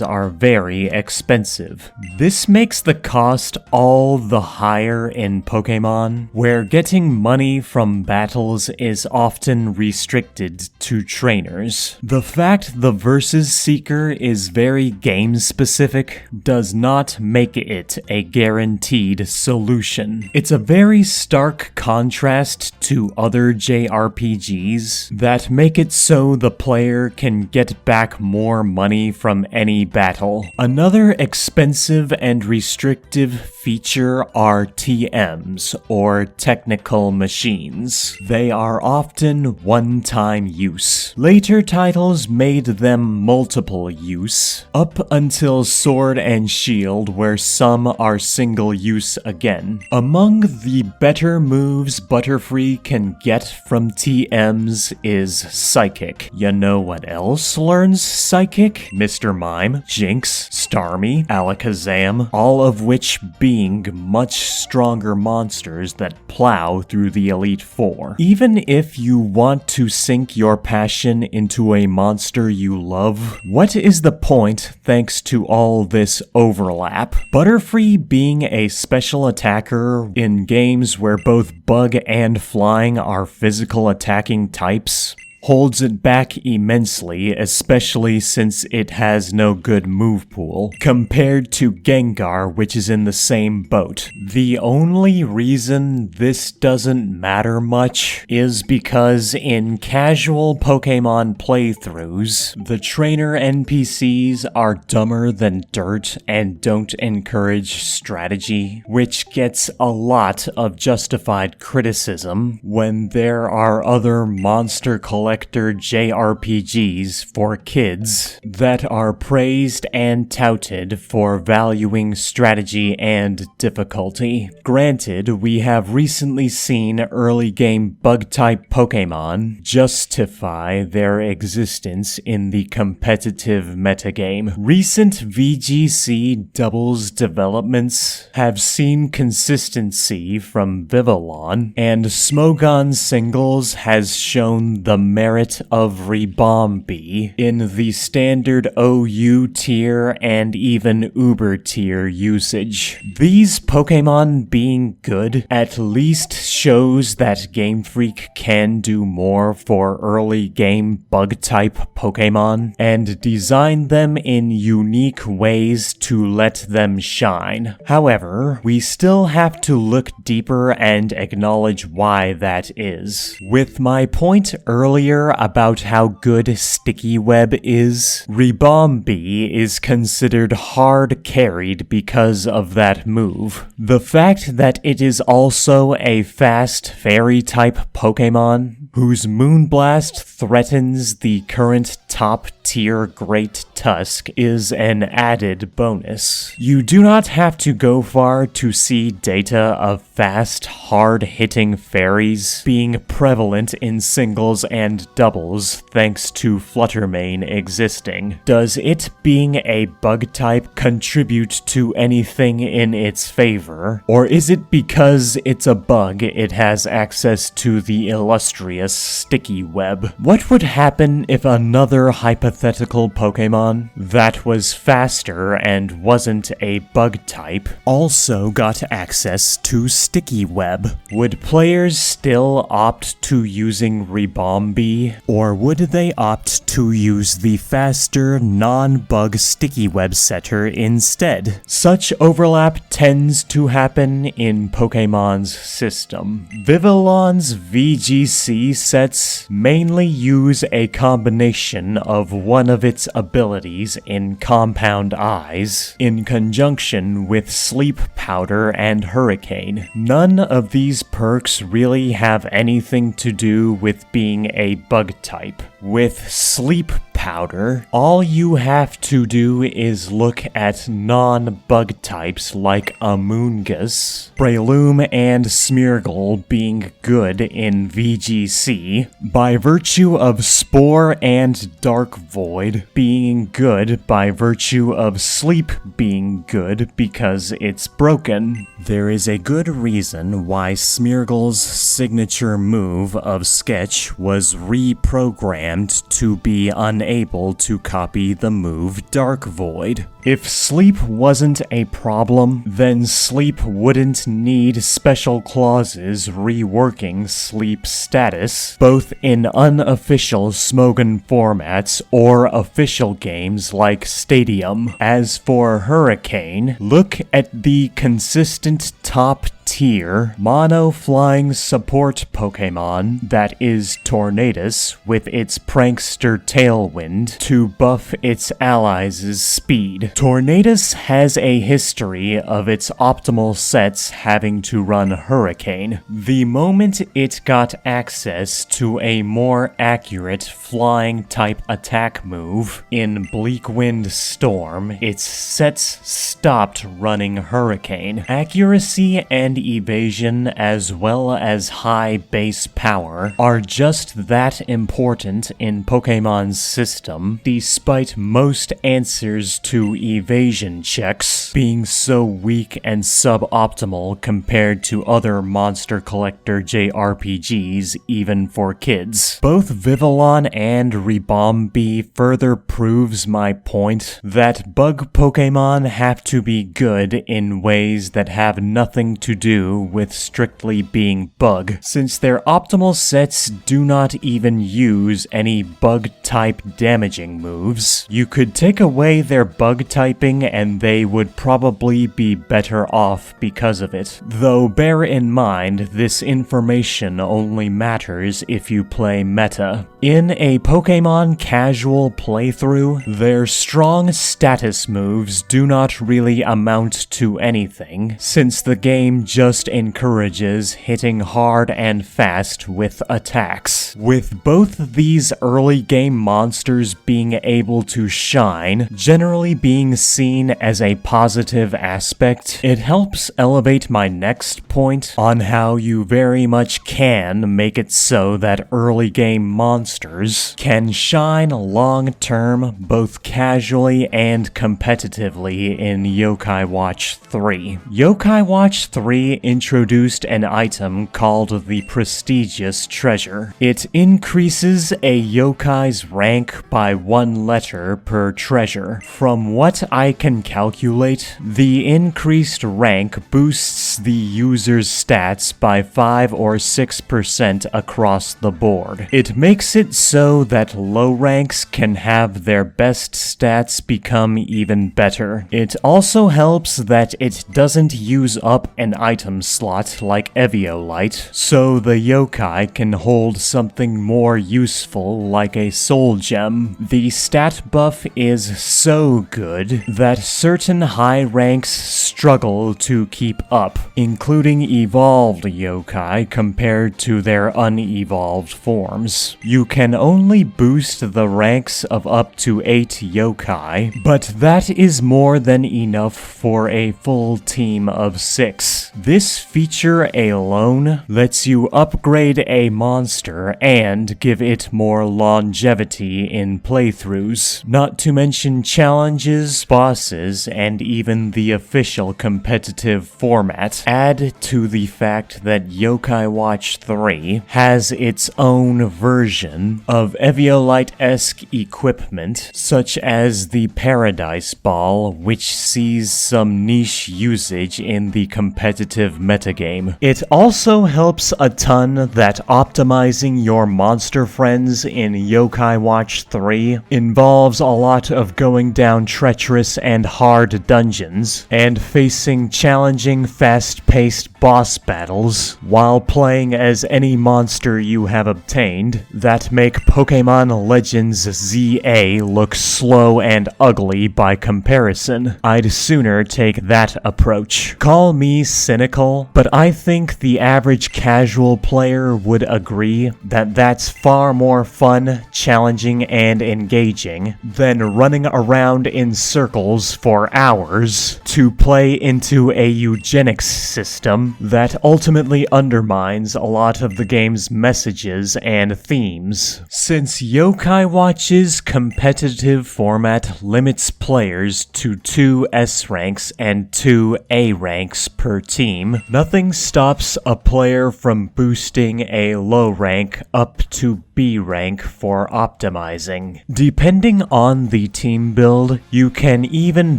are very expensive. This makes the cost all the higher in Pokémon, where getting money from battles is often restricted to trainers. The fact the Versus Seeker is very game-specific does not make it a guaranteed solution. It's a very stark contrast to other JRPGs that make it so the player can get back more money from any battle. Another expensive and restrictive feature are TMs, or technical machines. They are often one-time use. Later titles made them multiple use, up until Sword and Shield, where some are single use again. Among the better moves Butterfree can get from TMs is Psychic. You know what else learns Psychic? Mr. Mime, Jinx, Starmie, Alakazam, all of which being much stronger monsters that plow through the Elite Four. Even if you want to sink your passion into a monster you love, what is the point thanks to all this overlap? Butterfree being a special attacker in games where both bug and flying are physical attacking types holds it back immensely, especially since it has no good move pool, compared to Gengar, which is in the same boat. The only reason this doesn't matter much is because in casual Pokémon playthroughs, the trainer NPCs are dumber than dirt and don't encourage strategy, which gets a lot of justified criticism when there are other monster collectors collector JRPGs for kids that are praised and touted for valuing strategy and difficulty. Granted, we have recently seen early game bug-type Pokémon justify their existence in the competitive metagame. Recent VGC doubles developments have seen consistency from Vivillon, and Smogon singles has shown the merit of Ribombee in the standard OU tier and even Uber tier usage. These Pokémon being good at least shows that Game Freak can do more for early game bug-type Pokémon and design them in unique ways to let them shine. However, we still have to look deeper and acknowledge why that is. With my point earlier about how good Sticky Web is, Ribombee is considered hard carried because of that move. The fact that it is also a fast fairy-type Pokémon whose Moonblast threatens the current top-tier Great Tusk is an added bonus. You do not have to go far to see data of fast, hard-hitting fairies being prevalent in singles and doubles thanks to Fluttermane existing. Does it being a bug type contribute to anything in its favor? Or is it because it's a bug it has access to the illustrious Sticky Web? What would happen if another hypothetical Pokémon that was faster and wasn't a bug type also got access to Sticky Web? Would players still opt to using Ribombee, or would they opt to use the faster non-bug Sticky Web setter instead? Such overlap tends to happen in Pokémon's system. Vivillon's VGC sets mainly use a combination of one of its abilities in Compound Eyes in conjunction with Sleep Powder and Hurricane. None of these perks really have anything to do with being a bug type. With Sleep Powder, all you have to do is look at non-bug types like Amoonguss, Breloom, and Smeargle being good in VGC, by virtue of Spore and Dark Void being good by virtue of Sleep being good because it's broken. There is a good reason why Smeargle's signature move of Sketch was reprogrammed to be unable to copy the move Dark Void. If Sleep wasn't a problem, then Sleep wouldn't need special clauses reworking Sleep status, both in unofficial Smogon formats or official games like Stadium. As for Hurricane, look at the consistent top tier mono flying support Pokémon that is Tornadus with its prankster Tailwind to buff its allies' speed. Tornadus has a history of its optimal sets having to run Hurricane. The moment it got access to a more accurate flying type attack move in Bleakwind Storm, its sets stopped running Hurricane. Accuracy and evasion as well as high base power are just that important in Pokémon's system, despite most answers to evasion checks being so weak and suboptimal compared to other monster collector JRPGs even for kids. Both Vivillon and Ribombee further proves my point that bug Pokémon have to be good in ways that have nothing to do with strictly being bug, since their optimal sets do not even use any bug-type damaging moves. You could take away their bug typing and they would probably be better off because of it. Though bear in mind, this information only matters if you play meta. In a Pokémon casual playthrough, their strong status moves do not really amount to anything, since the game just encourages hitting hard and fast with attacks. With both these early game monsters being able to shine generally being seen as a positive aspect, it helps elevate my next point on how you very much can make it so that early game monsters can shine long-term both casually and competitively in Yokai Watch 3. Yokai Watch 3 introduced an item called the Prestigious Treasure. It increases a yokai's rank by 1 letter per treasure. From what I can calculate, the increased rank boosts the user's stats by 5 or 6% across the board. It makes it so that low ranks can have their best stats become even better. It also helps that it doesn't use up an item slot like Eviolite, so the yokai can hold something more useful like a soul gem. The stat buff is so good that certain high ranks struggle to keep up, including evolved yokai compared to their unevolved forms. You can only boost the ranks of up to 8 yokai, but that is more than enough for a full team of 6. This feature alone lets you upgrade a monster and give it more longevity in playthroughs, not to mention challenges, bosses, and even the official competitive format. Add to the fact that Yokai Watch 3 has its own version of Eviolite-esque equipment, such as the Paradise Ball, which sees some niche usage in the competitive metagame. It also helps a ton that optimizing your monster friends in Yokai Watch 3 involves a lot of going down treacherous and hard dungeons, and facing challenging, fast-paced boss battles, while playing as any monster you have obtained, that make Pokémon Legends ZA look slow and ugly by comparison. I'd sooner take that approach. Call me cynical, but I think the average casual player would agree that that's far more fun, challenging, and engaging than running around in circles for hours to play into a eugenics system that ultimately undermines a lot of the game's messages and themes. Since Yokai Watch's competitive format limits players to 2 S ranks and 2 A ranks per team, nothing stops a player from boosting a low rank up to B rank for optimizing. Depending on the team build, you can even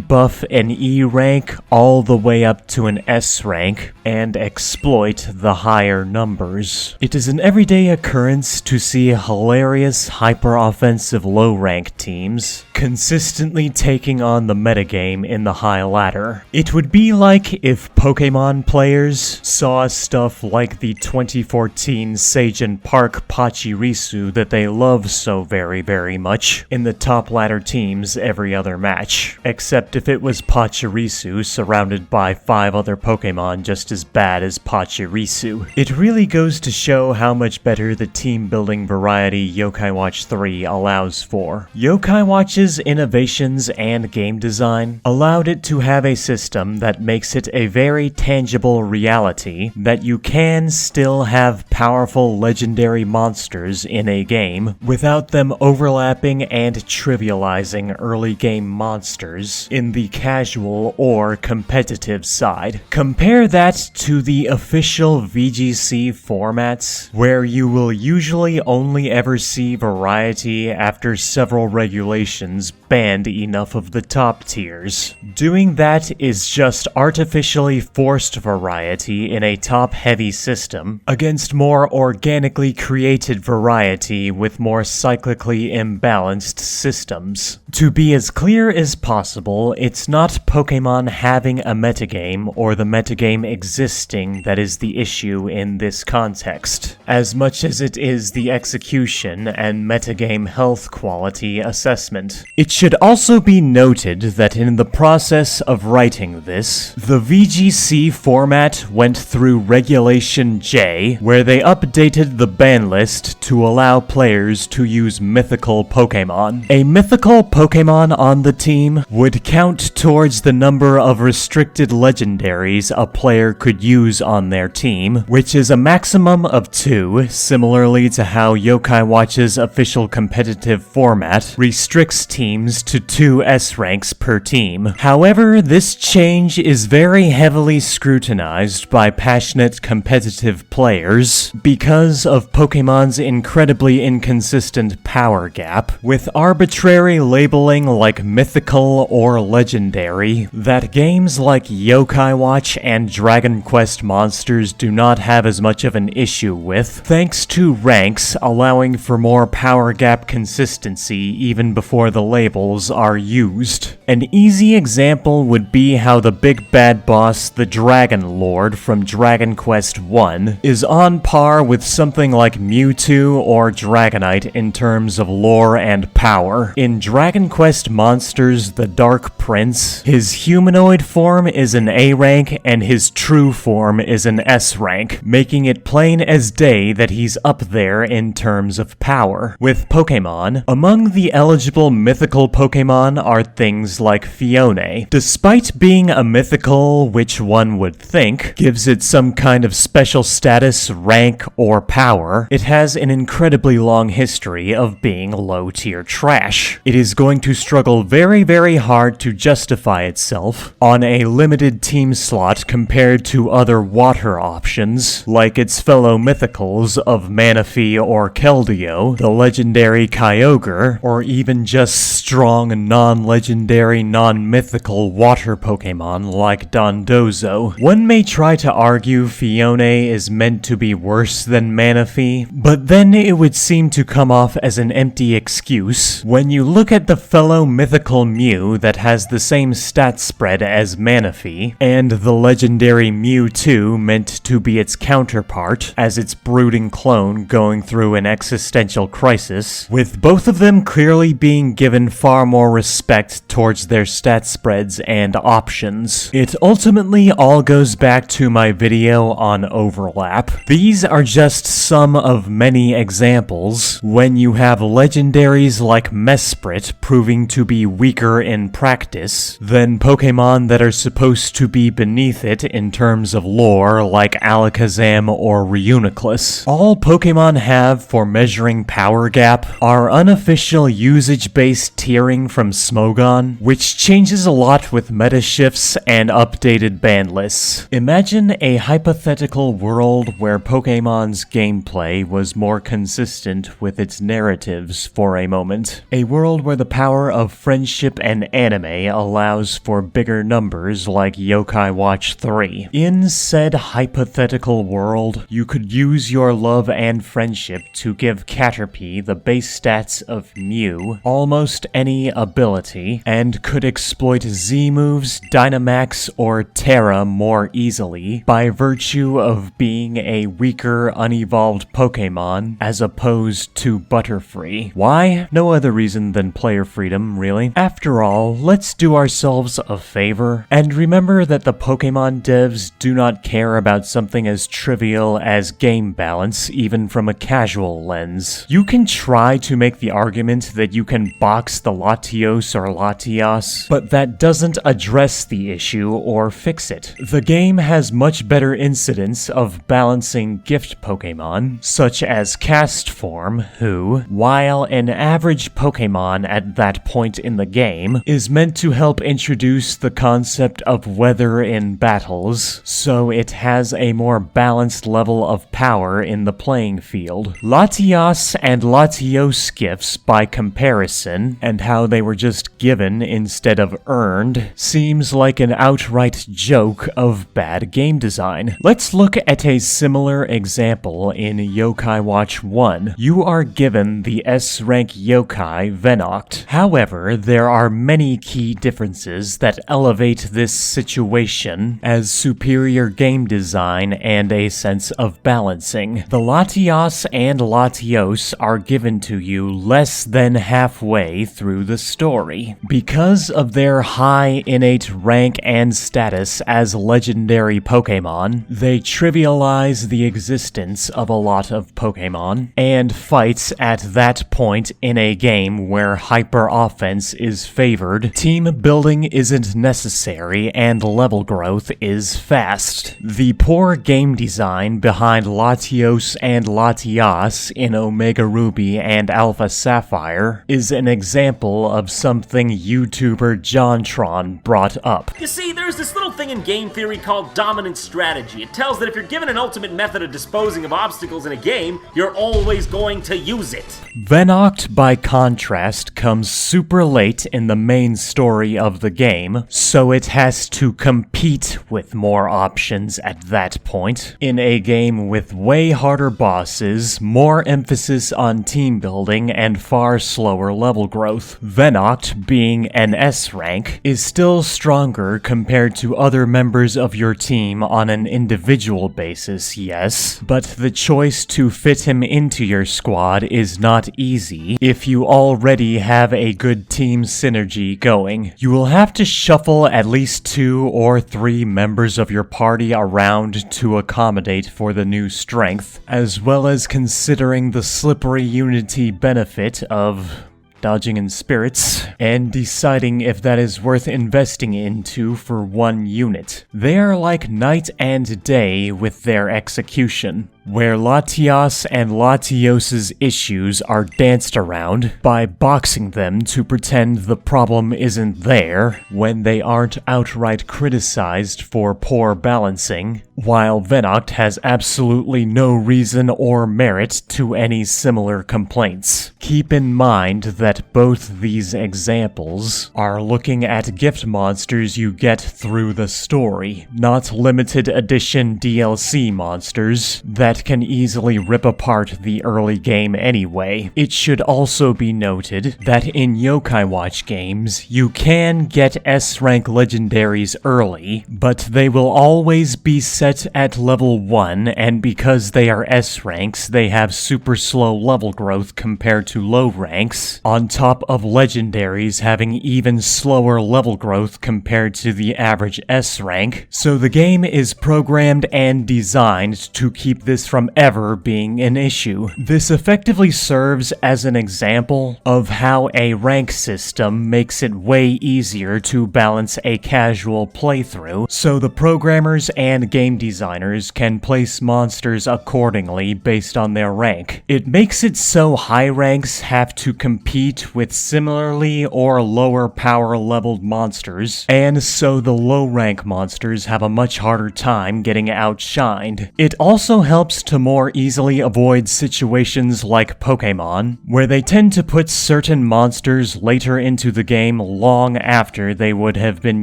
buff an E rank all the way up to an S rank and exploit the higher numbers. It is an everyday occurrence to see hilarious hyper-offensive low-rank teams consistently taking on the metagame in the high ladder. It would be like if Pokémon players saw stuff like the 2014 Seijin Park Pachirisu that they love so very much in the top ladder teams every other match, except if it was Pachirisu surrounded by 5 other Pokémon just as bad as Pachirisu. It really goes to show how much better the team building variety Yokai Watch 3 allows for. Yokai Watch's innovations and game design allowed it to have a system that makes it a very tangible reality that you can still have powerful legendary monsters in a game without them overlapping and trivializing early game monsters in the casual or competitive side. Compare that to the official VGC formats, where you will usually only ever see variety after several regulations banned enough of the top tiers. Doing that is just artificially forced variety in a top-heavy system against more organically created variety with more cyclically imbalanced systems. To be as clear as possible, it's not Pokémon having a metagame or the metagame existing that is the issue in this context, as much as it is the execution and metagame health quality assessment. It should also be noted that in the process of writing this, the VGC format went through Regulation J, where they updated the ban list to allow players to use mythical Pokémon. A mythical Pokémon on the team would count towards the number of restricted legendaries a player could use on their team, which is a maximum of 2, similarly to how Yokai Watch's official competitive format restricts teams to 2 S ranks per team. However, this change is very heavily scrutinized by passionate competitive players because of Pokémon's incredibly inconsistent power gap, with arbitrary labeling like mythical or legendary that games like Yokai Watch and Dragon Quest Monsters do not have as much of an issue with, thanks to ranks allowing for more power gap consistency even before the labels are used. An easy example would be how the big bad boss, the Dragon Lord from Dragon Quest I, is on par with something like Mewtwo or Dragonite in terms of lore and power. In Dragon Quest Monsters, the Dark Prince, his humanoid form is an A rank and his true form is an S rank, making it plain as day that he's up there in terms of power. With Pokémon, among the eligible mythical Pokémon are things like Fione. Despite being a mythical, which one would think gives it some kind of special status, rank, or power, it has an incredibly long history of being low-tier trash. It is going to struggle very hard to justify itself on a limited team slot compared to other water options, like its fellow mythicals of Manaphy or Keldeo, the legendary Kyogre, or even just strong non-legendary, non-mythical water Pokémon like Dondozo. One may try to argue Fione is meant to be worse than Manaphy, but then it would seem to come off as an empty excuse when you look at the fellow mythical Mew that has the same stat spread as Manaphy, and the legendary Mewtwo meant to be its counterpart as its brooding clone going through an existential crisis, with both of them clearly being given far more respect towards their stat spreads and options. It ultimately all goes back to my video on overlap. These are just some of many examples when you have legendaries like Mesprit proving to be weaker in practice than Pokémon that are supposed to be beneath it in terms of lore like Alakazam or Reuniclus. All Pokémon have for measuring power gap are unofficial usage-based tiering from Smogon, which changes a lot with meta shifts and updated ban lists. Imagine a hypothetical world where Pokémon's gameplay was more consistent with its narratives for a moment. A world where the power of friendship and anime allows for bigger numbers like Yokai Watch 3. In said hypothetical world, you could use your love and friendship to give Caterpie the base stats of Mew, almost any ability, and could exploit Z-moves, Dynamax, or Terra more easily by virtue of being a weaker, unevolved Pokémon as opposed to Butterfree. Why? No other reason than player freedom, really. After all, let's do ourselves a favor and remember that the Pokémon devs do not care about something as trivial as game balance, even from a casual lens. You can try to make the argument that you can box the Latios or Latias, but that doesn't address the issue or fix it. The game has much better incidents of balancing gift Pokémon, such as Castform, who, while an average Pokémon at that point in the game, is meant to help introduce the concept of weather in battles, so it has a more balanced level of power in the playing field. Latias and Latios gifts, by comparison, and how they were just given instead of earned, seems like an outright joke of bad game design. Let's look at a similar example in Yokai Watch 1. You are given the S-rank Yokai Venonat. However, there are many key differences that elevate this situation as superior game design and a sense of balancing. The Latias and Latios are given to you less than halfway through through the story. Because of their high innate rank and status as legendary Pokémon, they trivialize the existence of a lot of Pokémon, and fights at that point in a game where hyper offense is favored, team building isn't necessary, and level growth is fast. The poor game design behind Latios and Latias in Omega Ruby and Alpha Sapphire is an example of something YouTuber JonTron brought up. You see, there's this little thing in game theory called dominant strategy. It tells that if you're given an ultimate method of disposing of obstacles in a game, you're always going to use it. Venomoth, by contrast, comes super late in the main story of the game, so it has to compete with more options at that point. In a game with way harder bosses, more emphasis on team building, and far slower level growth. Venomoth, being an S rank, is still stronger compared to other members of your team on an individual basis, yes, but the choice to fit him into your squad is not easy if you already have a good team synergy going. You will have to shuffle at least 2 or 3 members of your party around to accommodate for the new strength, as well as considering the slippery unity benefit of dodging in spirits, and deciding if that is worth investing into for one unit. They are like night and day with their execution, where Latias and Latios' issues are danced around by boxing them to pretend the problem isn't there when they aren't outright criticized for poor balancing, while Venomoth has absolutely no reason or merit to any similar complaints. Keep in mind that both these examples are looking at gift monsters you get through the story, not limited edition DLC monsters that can easily rip apart the early game anyway. It should also be noted that in Yokai Watch games, you can get S-rank legendaries early, but they will always be set at level 1, and because they are S-ranks, they have super slow level growth compared to low ranks, on top of legendaries having even slower level growth compared to the average S-rank, so the game is programmed and designed to keep this from ever being an issue. This effectively serves as an example of how a rank system makes it way easier to balance a casual playthrough, so the programmers and game designers can place monsters accordingly based on their rank. It makes it so high ranks have to compete with similarly or lower power leveled monsters, and so the low rank monsters have a much harder time getting outshined. It also helps to more easily avoid situations like Pokémon, where they tend to put certain monsters later into the game long after they would have been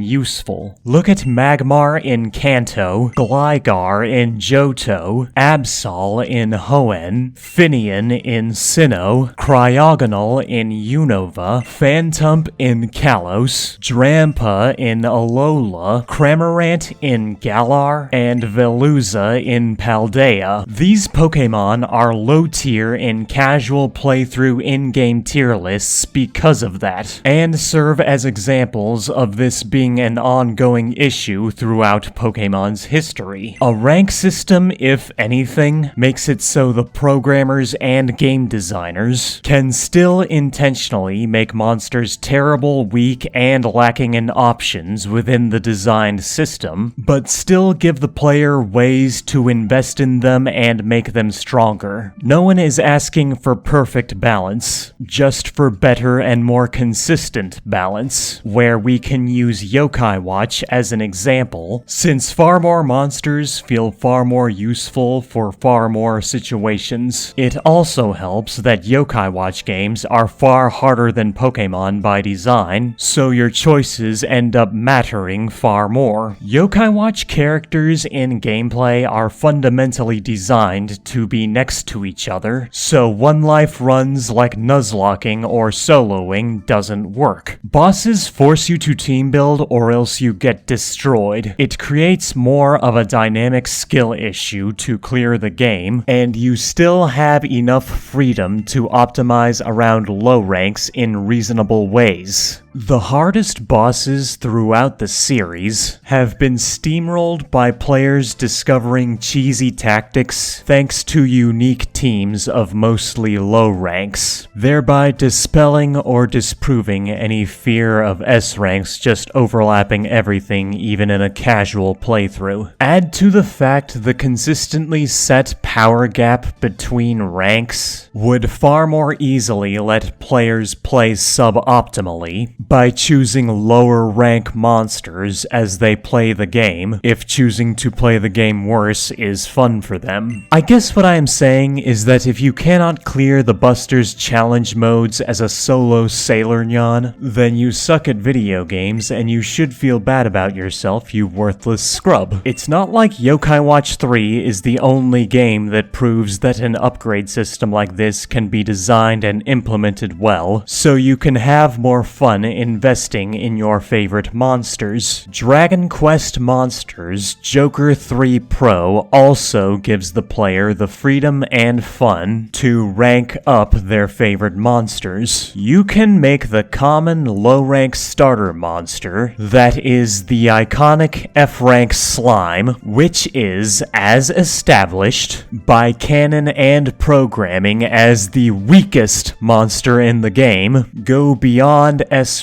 useful. Look at Magmar in Kanto, Gligar in Johto, Absol in Hoenn, Finian in Sinnoh, Cryogonal in Unova, Phantump in Kalos, Drampa in Alola, Cramorant in Galar, and Veluza in Paldea. These Pokémon are low tier in casual playthrough in-game tier lists because of that, and serve as examples of this being an ongoing issue throughout Pokémon's history. A rank system, if anything, makes it so the programmers and game designers can still intentionally make monsters terrible, weak, and lacking in options within the designed system, but still give the player ways to invest in them and make them stronger. No one is asking for perfect balance, just for better and more consistent balance, where we can use Yokai Watch as an example, since far more monsters feel far more useful for far more situations. It also helps that Yokai Watch games are far harder than Pokémon by design, so your choices end up mattering far more. Yokai Watch characters in gameplay are fundamentally designed to be next to each other, so one-life runs like Nuzlocking or soloing doesn't work. Bosses force you to team build or else you get destroyed. It creates more of a dynamic skill issue to clear the game, and you still have enough freedom to optimize around low ranks in reasonable ways. The hardest bosses throughout the series have been steamrolled by players discovering cheesy tactics thanks to unique teams of mostly low ranks, thereby dispelling or disproving any fear of S ranks just overlapping everything even in a casual playthrough. Add to the fact the consistently set power gap between ranks would far more easily let players play suboptimally by choosing lower rank monsters as they play the game, if choosing to play the game worse is fun for them. I guess what I am saying is that if you cannot clear the Buster's challenge modes as a solo SailorNyan, then you suck at video games and you should feel bad about yourself, you worthless scrub. It's not like Yokai Watch 3 is the only game that proves that an upgrade system like this can be designed and implemented well, so you can have more fun investing in your favorite monsters. Dragon Quest Monsters Joker 3 Pro also gives the player the freedom and fun to rank up their favorite monsters. You can make the common low-rank starter monster that is the iconic F-rank slime, which is, as established by canon and programming as the weakest monster in the game, go beyond S-rank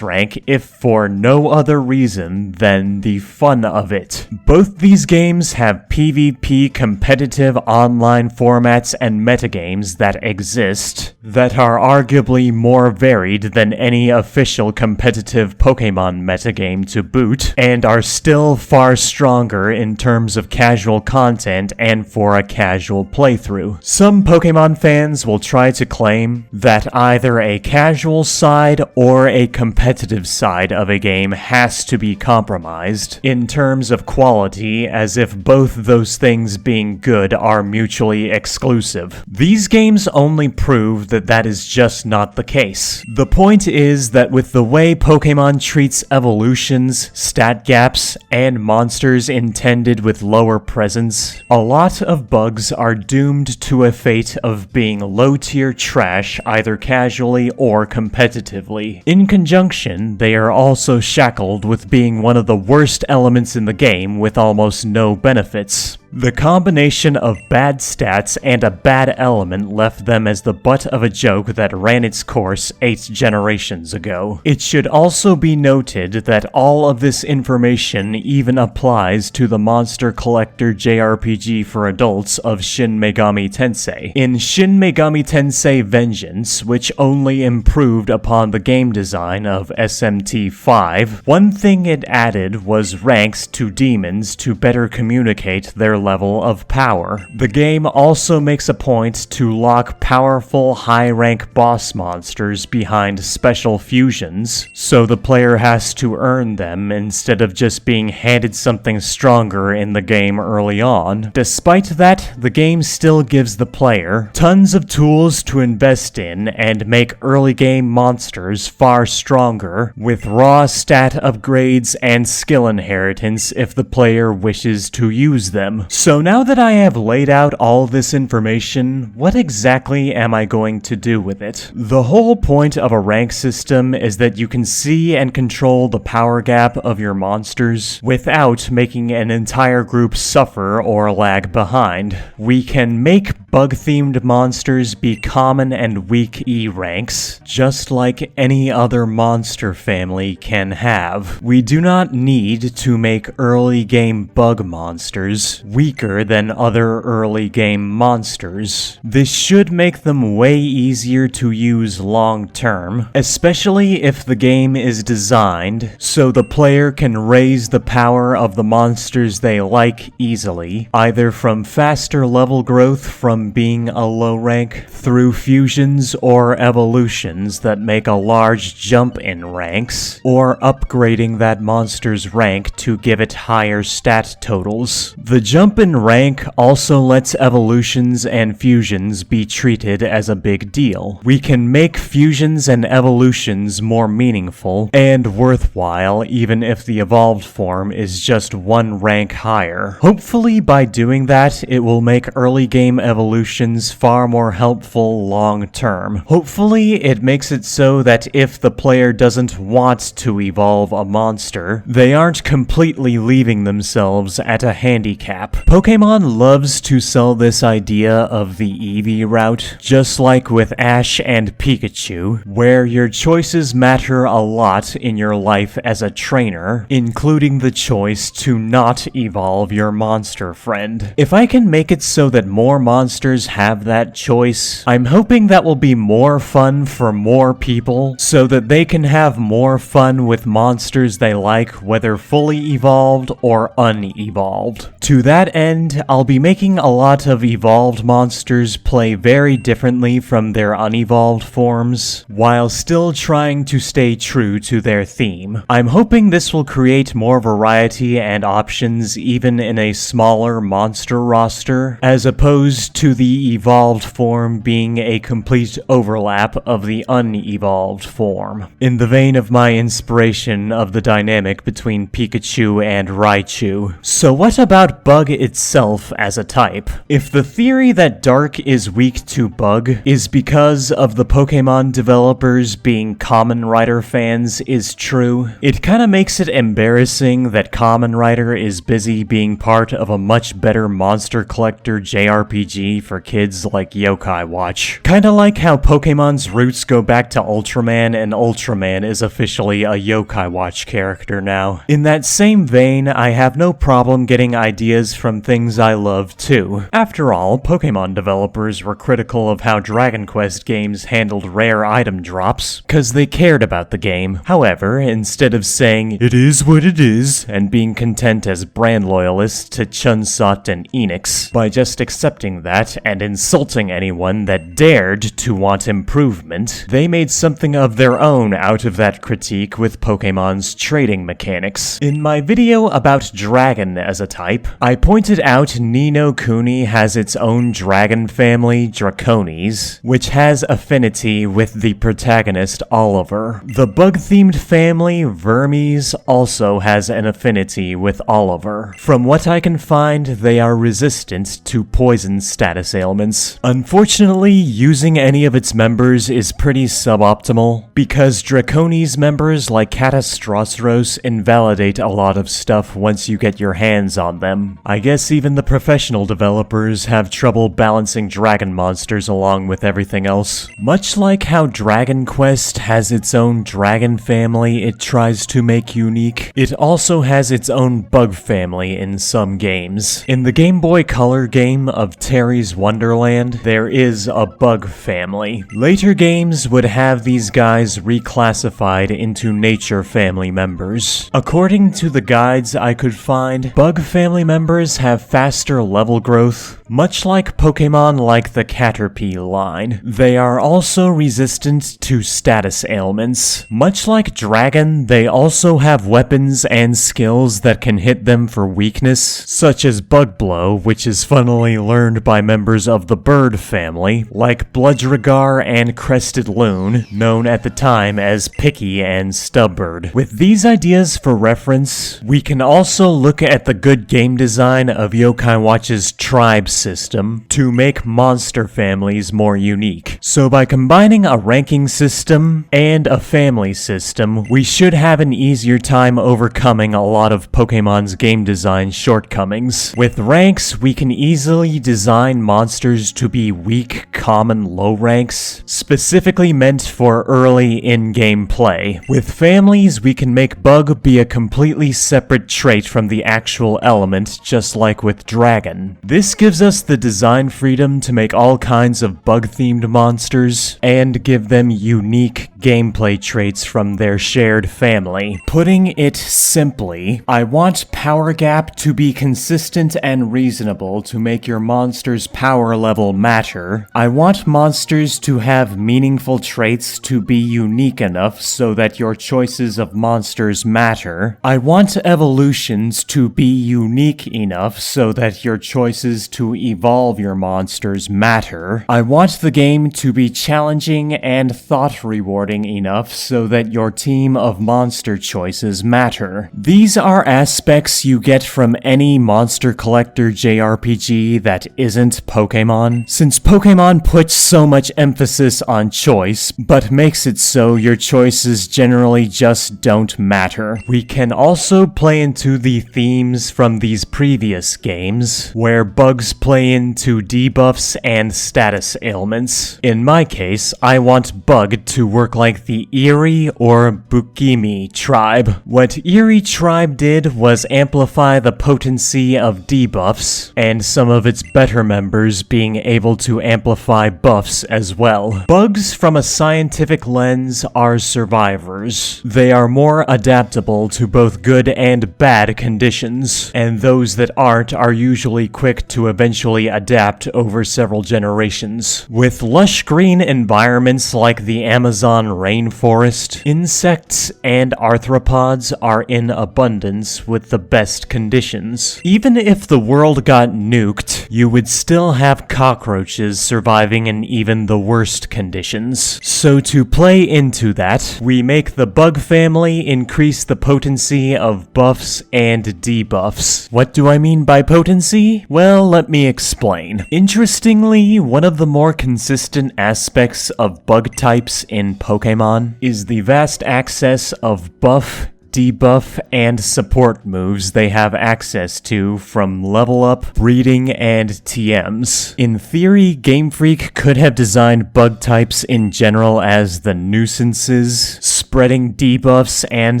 if for no other reason than the fun of it. Both these games have PvP competitive online formats and metagames that exist that are arguably more varied than any official competitive Pokémon metagame to boot, and are still far stronger in terms of casual content and for a casual playthrough. Some Pokémon fans will try to claim that either a casual side or a competitive side of a game has to be compromised in terms of quality, as if both those things being good are mutually exclusive. These games only prove that that is just not the case. The point is that with the way Pokémon treats evolutions, stat gaps, and monsters intended with lower presence, a lot of bugs are doomed to a fate of being low-tier trash either casually or competitively. In conjunction, they are also shackled with being one of the worst elements in the game with almost no benefits. The combination of bad stats and a bad element left them as the butt of a joke that ran its course 8 generations ago. It should also be noted that all of this information even applies to the Monster Collector JRPG for adults of Shin Megami Tensei. In Shin Megami Tensei Vengeance, which only improved upon the game design of SMT5, one thing it added was ranks to demons to better communicate their level of power. The game also makes a point to lock powerful high-rank boss monsters behind special fusions, so the player has to earn them instead of just being handed something stronger in the game early on. Despite that, the game still gives the player tons of tools to invest in and make early game monsters far stronger, with raw stat upgrades and skill inheritance if the player wishes to use them. So now that I have laid out all this information, what exactly am I going to do with it? The whole point of a rank system is that you can see and control the power gap of your monsters without making an entire group suffer or lag behind. We can make bug-themed monsters be common and weak E ranks, just like any other monster family can have. We do not need to make early game bug monsters weaker than other early game monsters. This should make them way easier to use long term, especially if the game is designed so the player can raise the power of the monsters they like easily, either from faster level growth from from being a low rank through fusions or evolutions that make a large jump in ranks, or upgrading that monster's rank to give it higher stat totals. The jump in rank also lets evolutions and fusions be treated as a big deal. We can make fusions and evolutions more meaningful and worthwhile even if the evolved form is just one rank higher. Hopefully by doing that, it will make early game evolutions far more helpful long term. Hopefully it makes it so that if the player doesn't want to evolve a monster, they aren't completely leaving themselves at a handicap. Pokémon loves to sell this idea of the Eevee route, just like with Ash and Pikachu, where your choices matter a lot in your life as a trainer, including the choice to not evolve your monster friend. If I can make it so that more monsters have that choice, I'm hoping that will be more fun for more people, so that they can have more fun with monsters they like, whether fully evolved or unevolved. To that end, I'll be making a lot of evolved monsters play very differently from their unevolved forms, while still trying to stay true to their theme. I'm hoping this will create more variety and options even in a smaller monster roster, as opposed to the evolved form being a complete overlap of the unevolved form, in the vein of my inspiration of the dynamic between Pikachu and Raichu. So what about Bug itself as a type? If the theory that Dark is weak to Bug is because of the Pokémon developers being Kamen Rider fans is true, it kinda makes it embarrassing that Kamen Rider is busy being part of a much better monster collector JRPG for kids like Yokai Watch. Kinda like how Pokémon's roots go back to Ultraman and Ultraman is officially a Yokai Watch character now. In that same vein, I have no problem getting ideas from things I love too. After all, Pokémon developers were critical of how Dragon Quest games handled rare item drops, cause they cared about the game. However, instead of saying, "It is what it is," and being content as brand loyalists to Chunsot and Enix, by just accepting that and insulting anyone that dared to want improvement, they made something of their own out of that critique with Pokémon's trading mechanics. In my video about Dragon as a type, I pointed out Ni no Kuni has its own dragon family, Draconis, which has affinity with the protagonist Oliver. The bug-themed family, Vermes, also has an affinity with Oliver. From what I can find, they are resistant to poison status ailments. Unfortunately, using any of its members is pretty suboptimal, because Draconis members like Catastrophe invalidate a lot of stuff once you get your hands on them. I guess even the professional developers have trouble balancing dragon monsters along with everything else. Much like how Dragon Quest has its own dragon family it tries to make unique, it also has its own bug family in some games. In the Game Boy Color game of Terry's Wonderland, there is a bug family. Later games would have these guys reclassified into nature family members. According to the guides I could find, bug family members have faster level growth, much like Pokémon like the Caterpie line. They are also resistant to status ailments. Much like Dragon, they also have weapons and skills that can hit them for weakness, such as Bug Blow, which is funnily learned by members of the bird family, like Bludgeogar and Crested Loon, known at the time as Picky and Stubbird. With these ideas for reference, we can also look at the good game design of Yokai Watch's tribe system to make monster families more unique. So by combining a ranking system and a family system, we should have an easier time overcoming a lot of Pokémon's game design shortcomings. With ranks, we can easily design monsters to be weak, common low ranks, specifically meant for early in-game play. With families, we can make Bug be a completely separate trait from the actual element, just like with Dragon. This gives us the design freedom to make all kinds of bug-themed monsters, and give them unique gameplay traits from their shared family. Putting it simply, I want power gap to be consistent and reasonable to make your monster's power level matter. I want monsters to have meaningful traits to be unique enough so that your choices of monsters matter. I want evolutions to be unique enough so that your choices to evolve your monsters matter. I want the game to be challenging and thought-rewarding enough so that your team of monster choices matter. These are aspects you get from any monster collector JRPG that isn't Pokémon. Since Pokémon puts so much emphasis on choice, but makes it so your choices generally just don't matter. We can also play into the themes from these previous games, where bugs play into debuffs and status ailments. In my case, I want Bug to work like the Eerie or Bukimi tribe. What Eerie tribe did was amplify the potency of debuffs, and some of its better members being able to amplify buffs as well. Bugs from a scientific lens are survivors. They are more adaptable to both good and bad conditions, and those that aren't are usually quick to eventually adapt over several generations. With lush green environments like the Amazon rainforest, insects and arthropods are in abundance with the best conditions. Even if the world got nuked, you would still have cockroaches surviving in even the worst conditions. So to play into that, we make the bug family increase the potency of buffs and debuffs. What do I mean by potency? Well, let me explain. Interestingly, one of the more consistent aspects of bug types in Pokémon is the vast access of buff, debuff, and support moves they have access to from level up, breeding, and TMs. In theory, Game Freak could have designed bug types in general as the nuisances, spreading debuffs and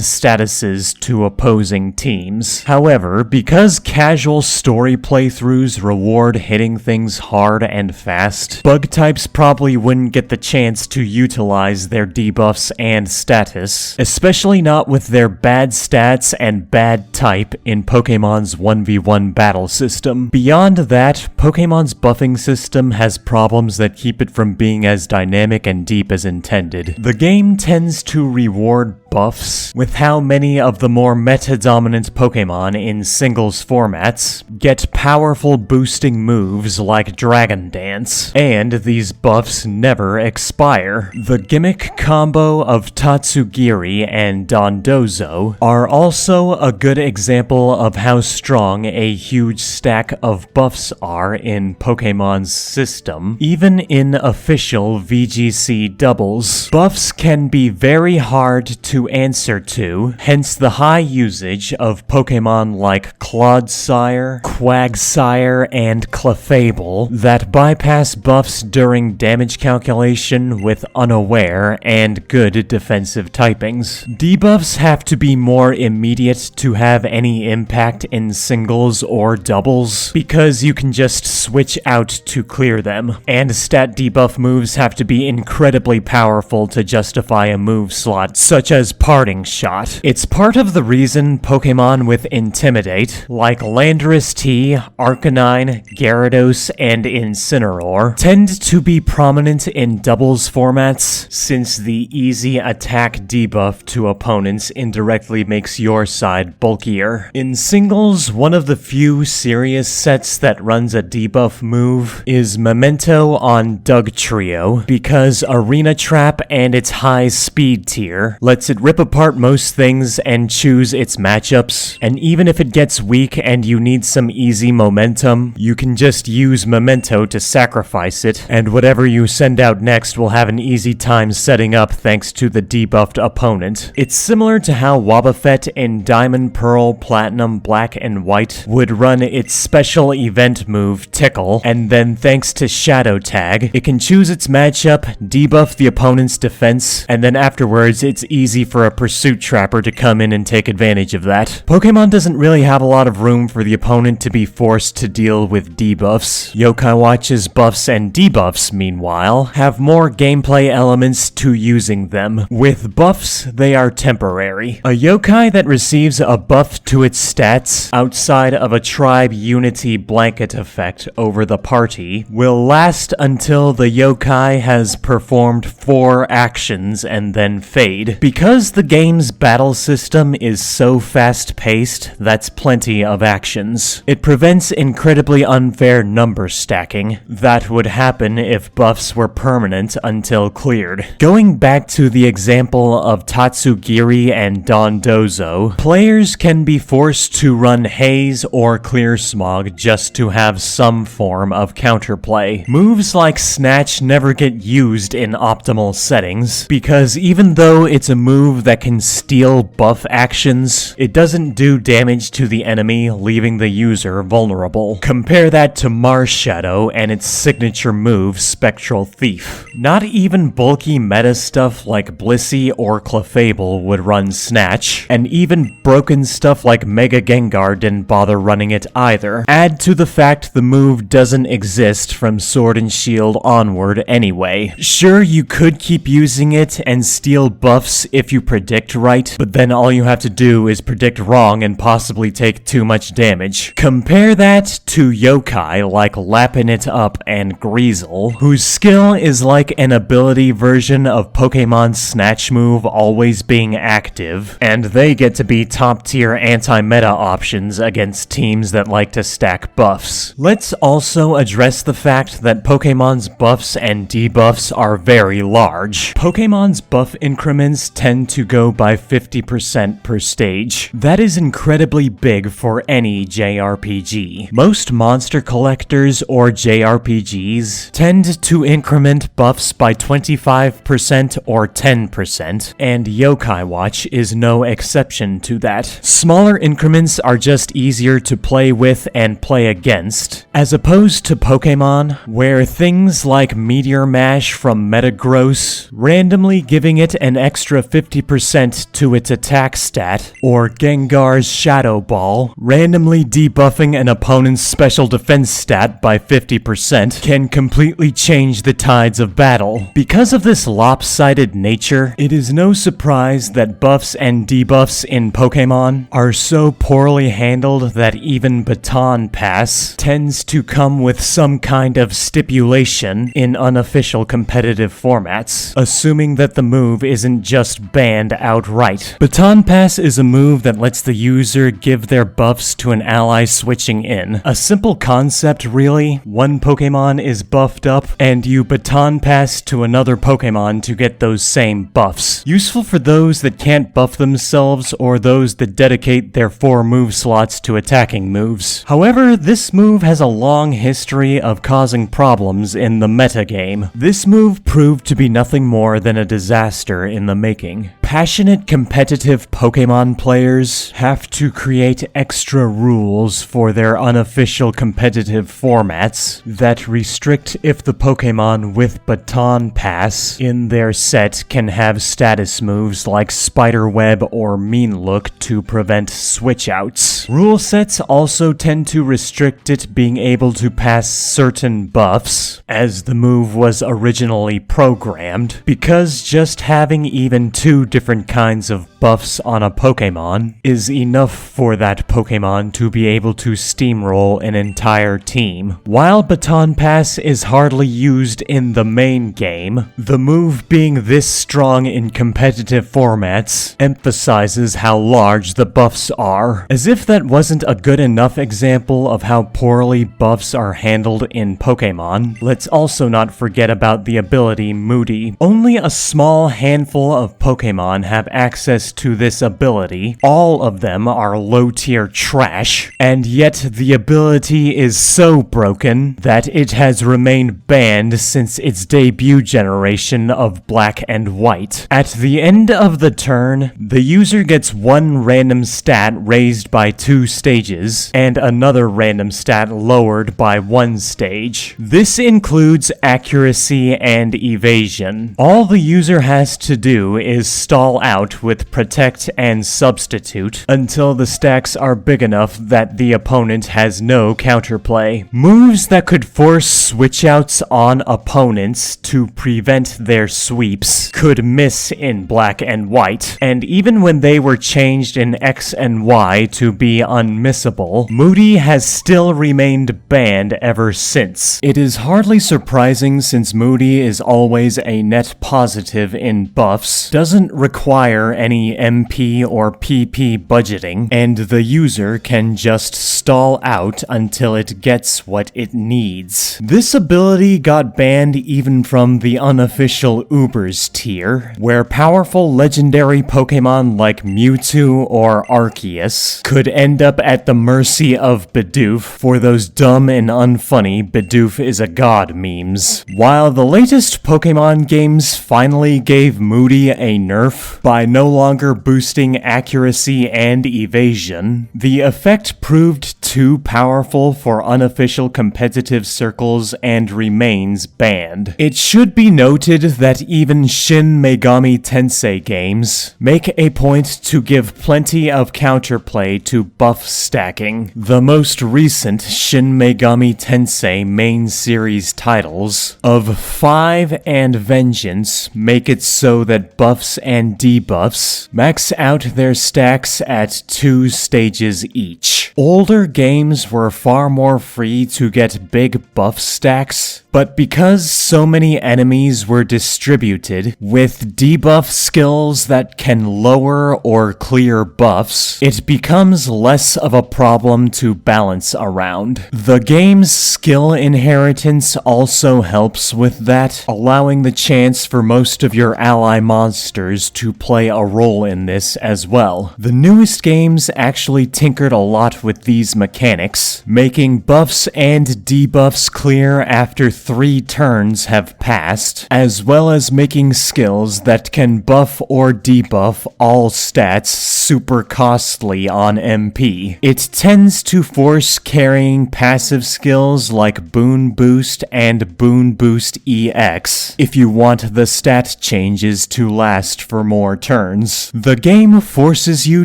statuses to opposing teams. However, because casual story playthroughs reward hitting things hard and fast, bug types probably wouldn't get the chance to utilize their debuffs and status, especially not with their bad stats and bad type in Pokémon's 1v1 battle system. Beyond that, Pokémon's buffing system has problems that keep it from being as dynamic and deep as intended. The game tends to reward buffs with how many of the more meta-dominant Pokémon in singles formats get powerful boosting moves like Dragon Dance, and these buffs never expire. The gimmick combo of Tatsugiri and Dondozo are also a good example of how strong a huge stack of buffs are in Pokémon's system, even in official VGC doubles. Buffs can be very hard to answer to, hence the high usage of Pokémon like Clodsire, Quagsire, and Clefable that bypass buffs during damage calculation with Unaware and good defensive typings. Debuffs have to be more immediate to have any impact in singles or doubles, because you can just switch out to clear them, and stat debuff moves have to be incredibly powerful to justify a move slot, such as Parting Shot. It's part of the reason Pokémon with Intimidate, like Landorus T, Arcanine, Gyarados, and Incineroar, tend to be prominent in doubles formats, since the easy attack debuff to opponents indirectly makes your side bulkier. In singles, one of the few serious sets that runs a debuff move is Memento on Dugtrio, because Arena Trap and its high speed tier lets it rip apart most things and choose its matchups, and even if it gets weak and you need some easy momentum, you can just use Memento to sacrifice it, and whatever you send out next will have an easy time setting up thanks to the debuffed opponent. It's similar to how Wobbuffet in Diamond, Pearl, Platinum, Black, and White would run its special event move Tickle, and then thanks to Shadow Tag, it can choose its matchup, debuff the opponent's defense, and then afterwards it's easy for a pursuit trapper to come in and take advantage of that. Pokemon doesn't really have a lot of room for the opponent to be forced to deal with debuffs. Yokai Watch's buffs and debuffs, meanwhile, have more gameplay elements to using them. With buffs, they are temporary. A yokai that receives a buff to its stats outside of a tribe unity blanket effect over the party will last until the yokai has performed 4 actions and then fade. Because the game's battle system is so fast-paced, that's plenty of actions. It prevents incredibly unfair number stacking that would happen if buffs were permanent until cleared. Going back to the example of Tatsugiri and Dondozo, players can be forced to run Haze or Clear Smog just to have some form of counterplay. Moves like Snatch never get used in optimal settings, because even though it's a move that can steal buff actions, it doesn't do damage to the enemy, leaving the user vulnerable. Compare that to Mars Shadow and its signature move, Spectral Thief. Not even bulky meta stuff like Blissey or Clefable would run Snatch, and even broken stuff like Mega Gengar didn't bother running it either. Add to the fact the move doesn't exist from Sword and Shield onward anyway. Sure, you could keep using it and steal buffs if you predict right, but then all you have to do is predict wrong and possibly take too much damage. Compare that to yokai like Lappin' It Up and Greasel, whose skill is like an ability version of Pokemon's Snatch move always being active, and they get to be top-tier anti-meta options against teams that like to stack buffs. Let's also address the fact that Pokemon's buffs and debuffs are very large. Pokemon's buff increments tend to go by 50% per stage. That is incredibly big for any JRPG. Most monster collectors or JRPGs tend to increment buffs by 25% or 10%, and Yokai Watch is no exception to that. Smaller increments are just easier to play with and play against, as opposed to Pokemon, where things like Meteor Mash from Metagross, randomly giving it an extra 50% to its attack stat, or Gengar's Shadow Ball, randomly debuffing an opponent's special defense stat by 50%, can completely change the tides of battle. Because of this lopsided nature, it is no surprise that buffs and debuffs in Pokemon are so poorly handled that even Baton Pass tends to come with some kind of stipulation in unofficial competitive formats, assuming that the move isn't just banned outright. Baton Pass is a move that lets the user give their buffs to an ally switching in. A simple concept, really. One Pokemon is buffed up, and you Baton Pass to another Pokemon to get those same buffs. Useful for those that can't buff themselves or those that dedicate their 4 move slots to attacking moves. However, this move has a long history of causing problems in the metagame. This move proved to be nothing more than a disaster in the making. Passionate competitive Pokemon players have to create extra rules for their unofficial competitive formats that restrict if the Pokemon with Baton Pass in their set can have status moves like Spiderweb or Mean Look to prevent switch-outs. Rule sets also tend to restrict it being able to pass certain buffs, as the move was originally programmed, because just having even 2 different kinds of buffs on a Pokemon is enough for that Pokemon to be able to steamroll an entire team. While Baton Pass is hardly used in the main game, the move being this strong in competitive formats emphasizes how large the buffs are. As if that wasn't a good enough example of how poorly buffs are handled in Pokemon, let's also not forget about the ability Moody. Only a small handful of Pokemon have access to this ability, all of them are low-tier trash, and yet the ability is so broken that it has remained banned since its debut generation of Black and White. At the end of the turn, the user gets one random stat raised by 2 stages, and another random stat lowered by 1 stage. This includes accuracy and evasion. All the user has to do is stall out with Protect and Substitute until the stacks are big enough that the opponent has no counterplay. Moves that could force switch-outs on opponents to prevent their sweeps could miss in Black and White, and even when they were changed in X and Y to be unmissable, Moody has still remained banned ever since. It is hardly surprising since Moody is always a net positive in buffs, doesn't require any MP or PP budgeting, and the user can just stall out until it gets what it needs. This ability got banned even from the unofficial Ubers tier, where powerful legendary Pokemon like Mewtwo or Arceus could end up at the mercy of Bidoof for those dumb and unfunny Bidoof is a god memes. While the latest Pokemon games finally gave Moody a nerf by no longer boosting accuracy and evasion, the effect proved too powerful for unofficial competitive circles and remains banned. It should be noted that even Shin Megami Tensei games make a point to give plenty of counterplay to buff stacking. The most recent Shin Megami Tensei main series titles of 5 and Vengeance make it so that buffs and debuffs max out their stacks at 2 stages each. Older games were far more free to get big buff stacks, but because so many enemies were distributed with debuff skills that can lower or clear buffs, it becomes less of a problem to balance around. The game's skill inheritance also helps with that, allowing the chance for most of your ally monsters to play a role in this as well. The newest games actually tinkered a lot with these mechanics, making buffs and debuffs clear after 3 turns have passed, as well as making skills that can buff or debuff all stats super costly on MP. It tends to force carrying passive skills like Boon Boost and Boon Boost EX if you want the stat changes to last for more turns. The game forces you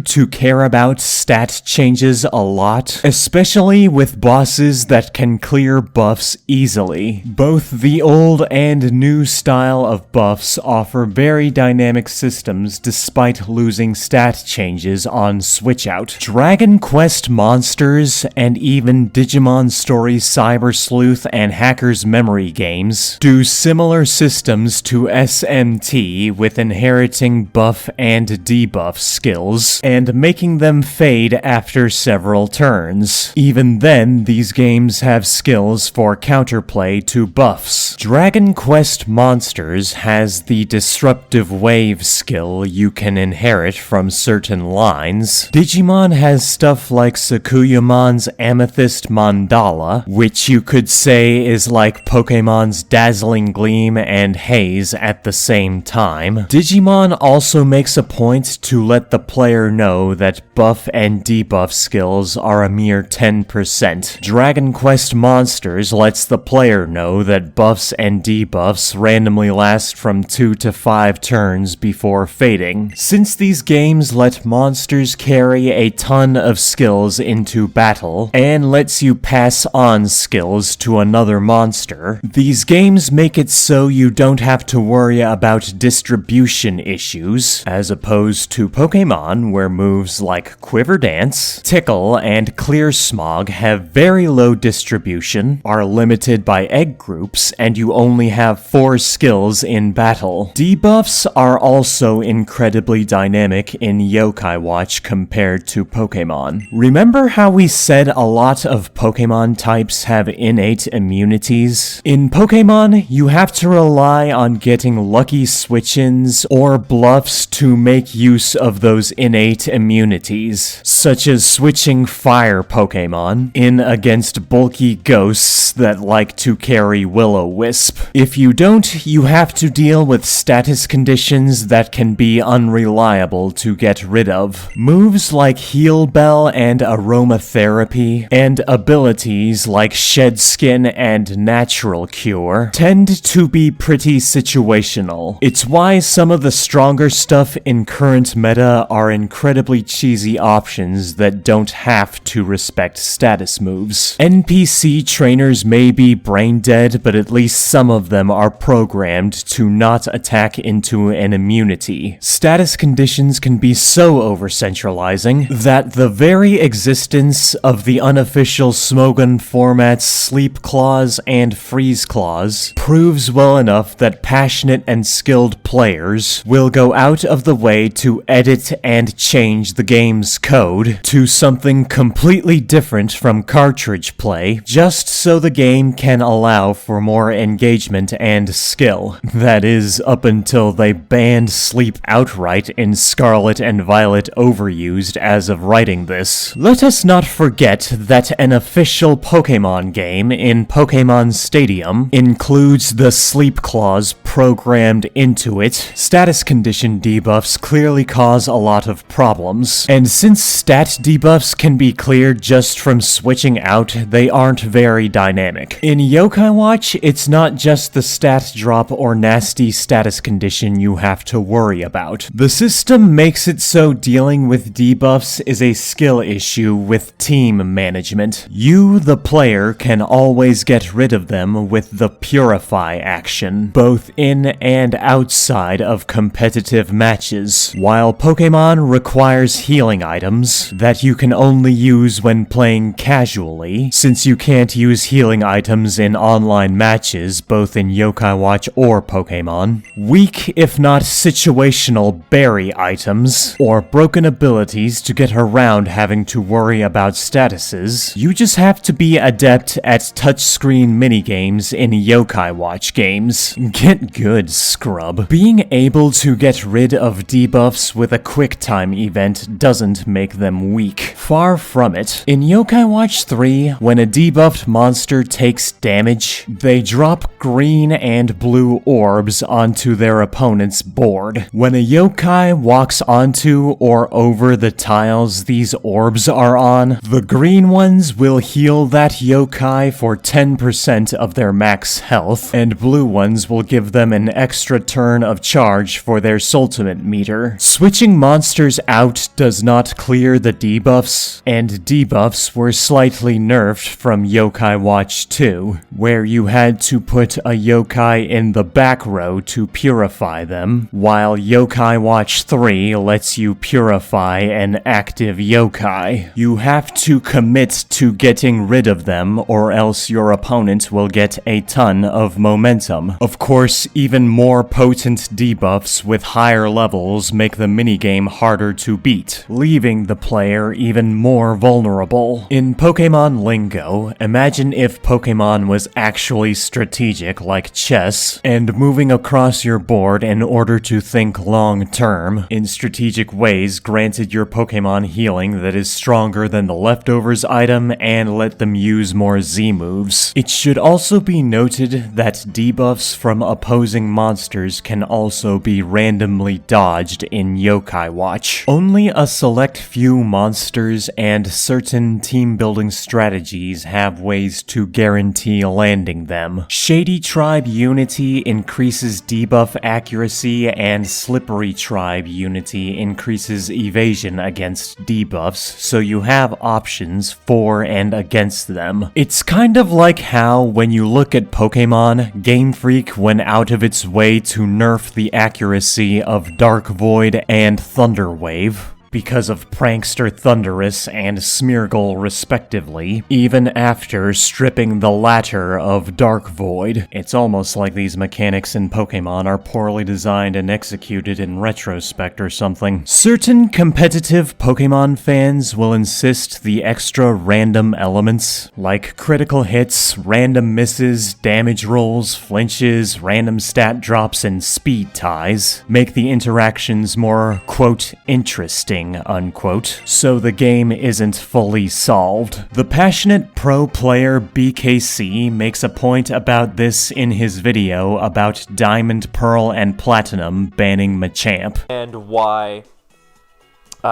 to care about stat changes a lot, especially with bosses that can clear buffs easily. Both the old and new style of buffs offer very dynamic systems despite losing stat changes on switch out. Dragon Quest Monsters and even Digimon Story Cyber Sleuth and Hacker's Memory games do similar systems to SMT with inheriting buff and debuff skills and making them fade after several turns. Even then, these games have skills for counterplay to buffs. Dragon Quest Monsters has the Disruptive Wave skill you can inherit from certain lines. Digimon has stuff like Sakuyamon's Amethyst Mandala, which you could say is like Pokemon's Dazzling Gleam and Haze at the same time. Digimon also makes a point to let the player know that buff and debuff skills are a mere 10%. Dragon Quest Monsters lets the player know that buffs and debuffs randomly last from 2 to 5 turns before fading. Since these games let monsters carry a ton of skills into battle, and lets you pass on skills to another monster, these games make it so you don't have to worry about distribution issues, as opposed to Pokemon, where moves like Quiver Dance, Tickle, and Clear Smog have very low distribution, are limited by egg egg groups and you only have 4 skills in battle. Debuffs are also incredibly dynamic in Yokai Watch compared to Pokémon. Remember how we said a lot of Pokémon types have innate immunities? In Pokémon, you have to rely on getting lucky switch-ins or bluffs to make use of those innate immunities, such as switching fire Pokémon in against bulky ghosts that like to carry Will-O-Wisp. If you don't, you have to deal with status conditions that can be unreliable to get rid of. Moves like Heal Bell and Aromatherapy, and abilities like Shed Skin and Natural Cure tend to be pretty situational. It's why some of the stronger stuff in current meta are incredibly cheesy options that don't have to respect status moves. NPC trainers may be brain dead, but at least some of them are programmed to not attack into an immunity. Status conditions can be so over-centralizing that the very existence of the unofficial Smogon formats Sleep Clause and Freeze Clause proves well enough that passionate and skilled players will go out of the way to edit and change the game's code to something completely different from cartridge play, just so the game can allow for more engagement and skill. That is, up until they banned sleep outright in Scarlet and Violet Overused as of writing this. Let us not forget that an official Pokémon game in Pokémon Stadium includes the Sleep Clause programmed into it. Status condition debuffs clearly cause a lot of problems, and since stat debuffs can be cleared just from switching out, they aren't very dynamic. In Yokai Watch, it's not just the stat drop or nasty status condition you have to worry about. The system makes it so dealing with debuffs is a skill issue with team management. You, the player, can always get rid of them with the Purify action, both in and outside of competitive matches, while Pokémon requires healing items that you can only use when playing casually, since you can't use healing items in online matches both in Yokai Watch or Pokémon. Weak, if not situational, berry items, or broken abilities to get around having to worry about statuses. You just have to be adept at touchscreen minigames in Yokai Watch games. Get good, scrub. Being able to get rid of debuffs with a QuickTime event doesn't make them weak. Far from it. In Yokai Watch 3, when a debuffed monster takes damage, they drop green and blue orbs onto their opponent's board. When a yokai walks onto or over the tiles these orbs are on, the green ones will heal that yokai for 10% of their max health, and blue ones will give them an extra turn of charge for their Sultimate meter. Switching monsters out does not clear the debuffs, and debuffs were slightly nerfed from Yokai Watch 2, where you had to put a yokai in the back row to purify them, while Yokai Watch 3 lets you purify an active yokai. You have to commit to getting rid of them, or else your opponent will get a ton of momentum. Of course, even more potent debuffs with higher levels make the minigame harder to beat, leaving the player even more vulnerable. In Pokémon lingo, imagine if Pokémon was actually strategic like chess, and moving across your board in order to think long-term, in strategic ways granted your Pokémon healing that is stronger than the leftovers item and let them use more Z moves. It should also be noted that debuffs from opposing monsters can also be randomly dodged in Yokai Watch. Only a select few monsters and certain team-building strategies have ways to guarantee landing them. Shady Tribe Unity increases debuff accuracy, and Slippery Tribe Unity increases evasion against debuffs, so you have options for and against them. It's kind of like how, when you look at Pokémon, Game Freak went out of its way to nerf the accuracy of Dark Void and Thunder Wave. because of Prankster Thunderous and Smeargle respectively, even after stripping the latter of Dark Void. It's almost like these mechanics in Pokémon are poorly designed and executed in retrospect or something. Certain competitive Pokémon fans will insist the extra random elements, like critical hits, random misses, damage rolls, flinches, random stat drops, and speed ties, make the interactions more, quote, interesting, unquote, so the game isn't fully solved. The passionate pro player BKC makes a point about this in his video about Diamond, Pearl, and Platinum banning Machamp. And why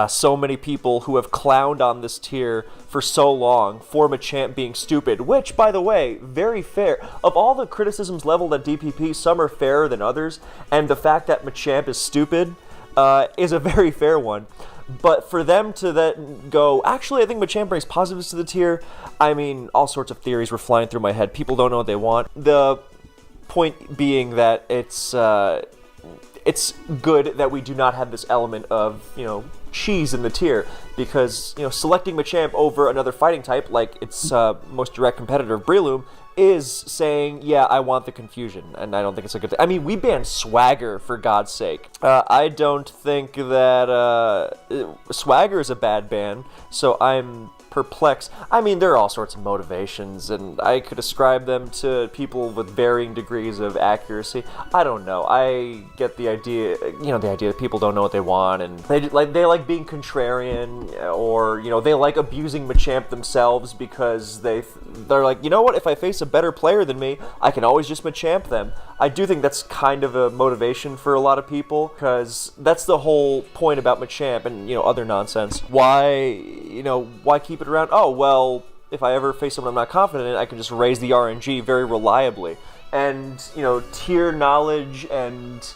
so many people who have clowned on this tier for so long for Machamp being stupid, which, by the way, very fair. Of all the criticisms leveled at DPP, some are fairer than others, and the fact that Machamp is stupid is a very fair one. But for them to then go, actually, I think Machamp brings positives to the tier, I mean, all sorts of theories were flying through my head. People don't know what they want. The point being that it's good that we do not have this element of, cheese in the tier, because, selecting Machamp over another fighting type, like its most direct competitor, Breloom, is saying, yeah, I want the confusion, and I don't think it's a good thing. I mean, we banned Swagger, for God's sake. I don't think that Swagger is a bad ban, so I'm perplexed. I mean, there are all sorts of motivations, and I could ascribe them to people with varying degrees of accuracy. I don't know. I get the idea, the idea that people don't know what they want, and they like being contrarian, or, they like abusing Machamp themselves because they're like, you know what, if I face a better player than me, I can always just Machamp them. I do think that's kind of a motivation for a lot of people, because that's the whole point about Machamp and, other nonsense. Why keep it around? Oh, well, if I ever face someone I'm not confident in, I can just raise the RNG very reliably. And, tier knowledge and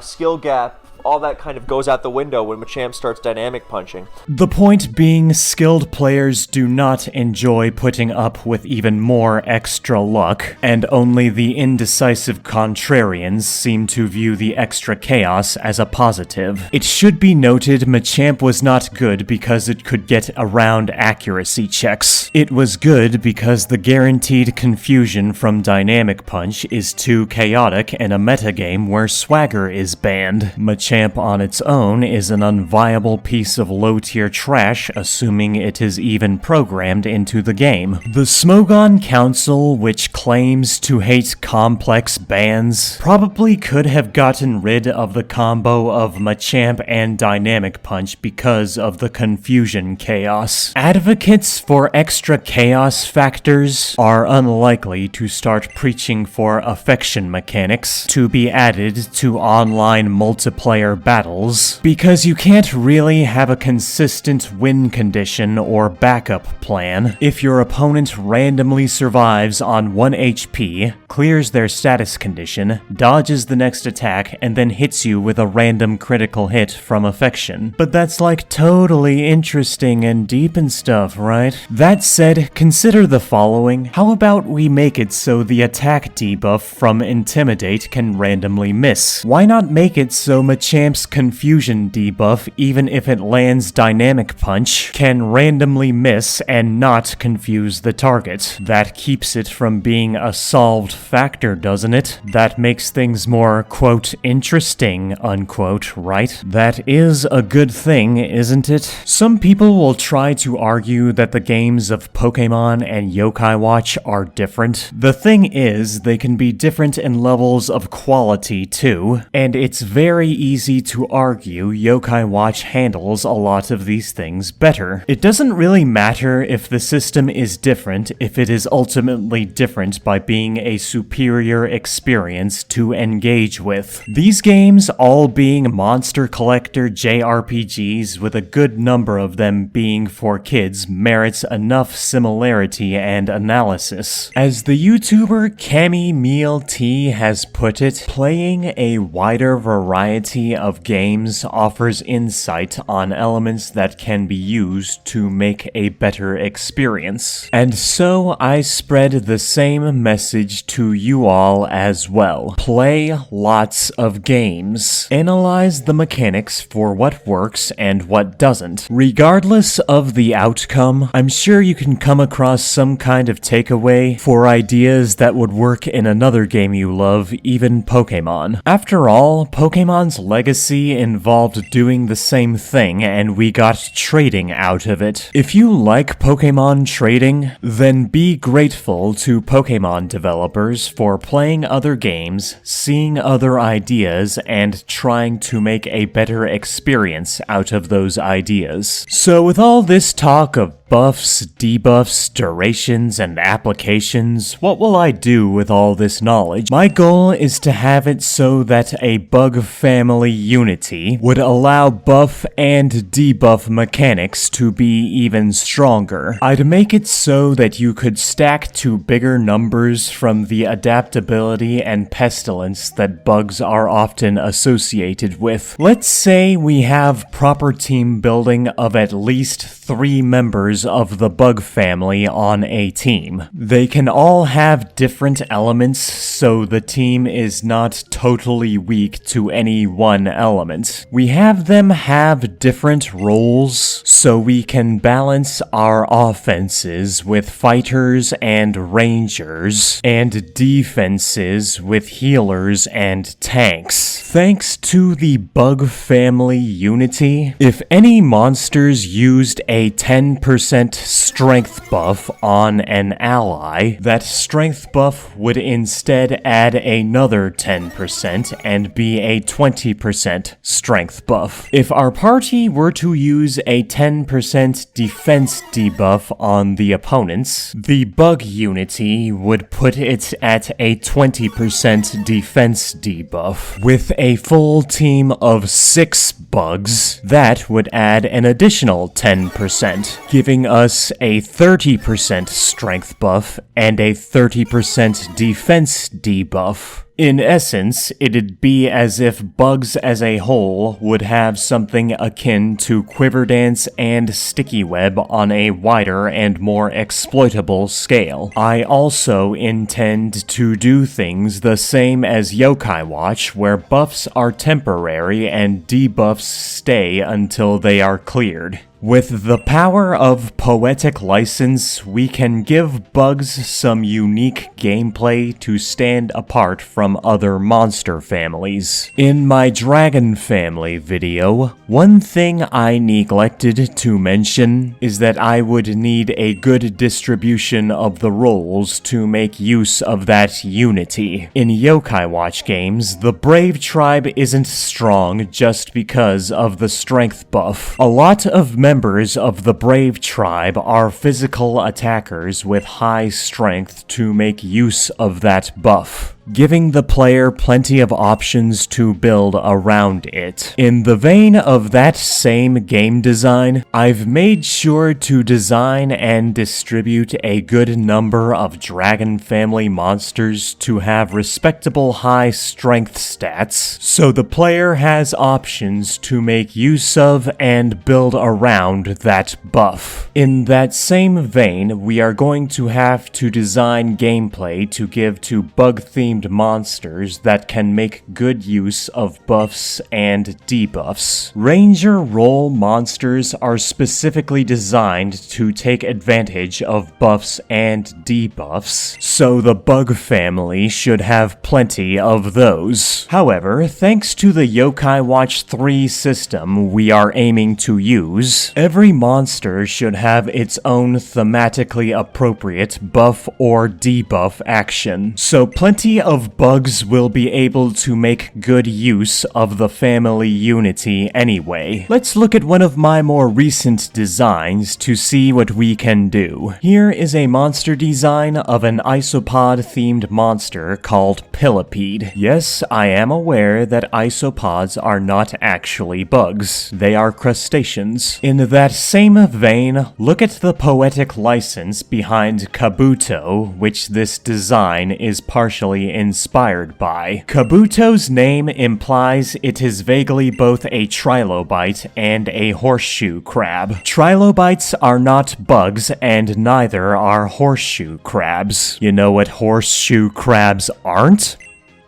skill gap, all that kind of goes out the window when Machamp starts dynamic punching. The point being, skilled players do not enjoy putting up with even more extra luck, and only the indecisive contrarians seem to view the extra chaos as a positive. It should be noted Machamp was not good because it could get around accuracy checks. It was good because the guaranteed confusion from Dynamic Punch is too chaotic in a metagame where Swagger is banned. Machamp on its own is an unviable piece of low-tier trash, assuming it is even programmed into the game. The Smogon Council, which claims to hate complex bans, probably could have gotten rid of the combo of Machamp and Dynamic Punch because of the confusion chaos. Advocates for extra chaos factors are unlikely to start preaching for affection mechanics to be added to online multiplayer battles, because you can't really have a consistent win condition or backup plan. If your opponent randomly survives on 1 HP, clears their status condition, dodges the next attack, and then hits you with a random critical hit from affection. But that's like totally interesting and deep and stuff, right? That said, consider the following. How about we make it so the attack debuff from Intimidate can randomly miss? Why not make it so Machamp's confusion debuff, even if it lands Dynamic Punch, can randomly miss and not confuse the target? That keeps it from being a solved factor, doesn't it? That makes things more, quote, interesting, unquote, right? That is a good thing, isn't it? Some people will try to argue that the games of Pokémon and Yokai Watch are different. The thing is, they can be different in levels of quality too, and it's very easy to argue Yokai Watch handles a lot of these things better. It doesn't really matter if the system is different if it is ultimately different by being a superior experience to engage with. These games all being monster collector JRPGs with a good number of them being for kids merits enough similarity and analysis. As the YouTuber Cami Meal T has put it, playing a wider variety variety of games offers insight on elements that can be used to make a better experience. And so I spread the same message to you all as well. Play lots of games. Analyze the mechanics for what works and what doesn't. Regardless of the outcome, I'm sure you can come across some kind of takeaway for ideas that would work in another game you love, even Pokémon. After all, Pokémon's legacy involved doing the same thing, and we got trading out of it. If you like Pokémon trading, then be grateful to Pokémon developers for playing other games, seeing other ideas, and trying to make a better experience out of those ideas. So with all this talk of buffs, debuffs, durations, and applications, what will I do with all this knowledge? My goal is to have it so that a bug family unity would allow buff and debuff mechanics to be even stronger. I'd make it so that you could stack to bigger numbers from the adaptability and pestilence that bugs are often associated with. Let's say we have proper team building of at least 3 members of the bug family on a team. They can all have different elements, so the team is not totally weak to any one element. We have them have different roles, so we can balance our offenses with fighters and rangers, and defenses with healers and tanks. Thanks to the bug family unity, if any monsters used a 10% strength buff on an ally, that strength buff would instead add another 10% and be a 20% strength buff. If our party were to use a 10% defense debuff on the opponents, the bug unity would put it at a 20% defense debuff. With a full team of 6 bugs, that would add an additional 10%, giving us a 30% strength buff and a 30% defense debuff. In essence, it'd be as if bugs as a whole would have something akin to Quiver Dance and Sticky Web on a wider and more exploitable scale. I also intend to do things the same as Yokai Watch, where buffs are temporary and debuffs stay until they are cleared. With the power of poetic license, we can give bugs some unique gameplay to stand apart from other monster families. In my Dragon Family video, one thing I neglected to mention is that I would need a good distribution of the roles to make use of that unity. In Yokai Watch games, the Brave Tribe isn't strong just because of the strength buff. A lot of members of the Brave Tribe are physical attackers with high strength to make use of that buff, giving the player plenty of options to build around it. In the vein of that same game design, I've made sure to design and distribute a good number of Dragon Family monsters to have respectable high strength stats, so the player has options to make use of and build around that buff. In that same vein, we are going to have to design gameplay to give to bug-themed monsters that can make good use of buffs and debuffs. Ranger role monsters are specifically designed to take advantage of buffs and debuffs, so the bug family should have plenty of those. However, thanks to the Yokai Watch 3 system we are aiming to use, every monster should have its own thematically appropriate buff or debuff action, so plenty of bugs will be able to make good use of the family unity anyway. Let's look at one of my more recent designs to see what we can do. Here is a monster design of an isopod-themed monster called Pillipede. Yes, I am aware that isopods are not actually bugs. They are crustaceans. In that same vein, look at the poetic license behind Kabuto, which this design is partially inspired by. Kabuto's name implies it is vaguely both a trilobite and a horseshoe crab. Trilobites are not bugs, and neither are horseshoe crabs. You know what horseshoe crabs aren't?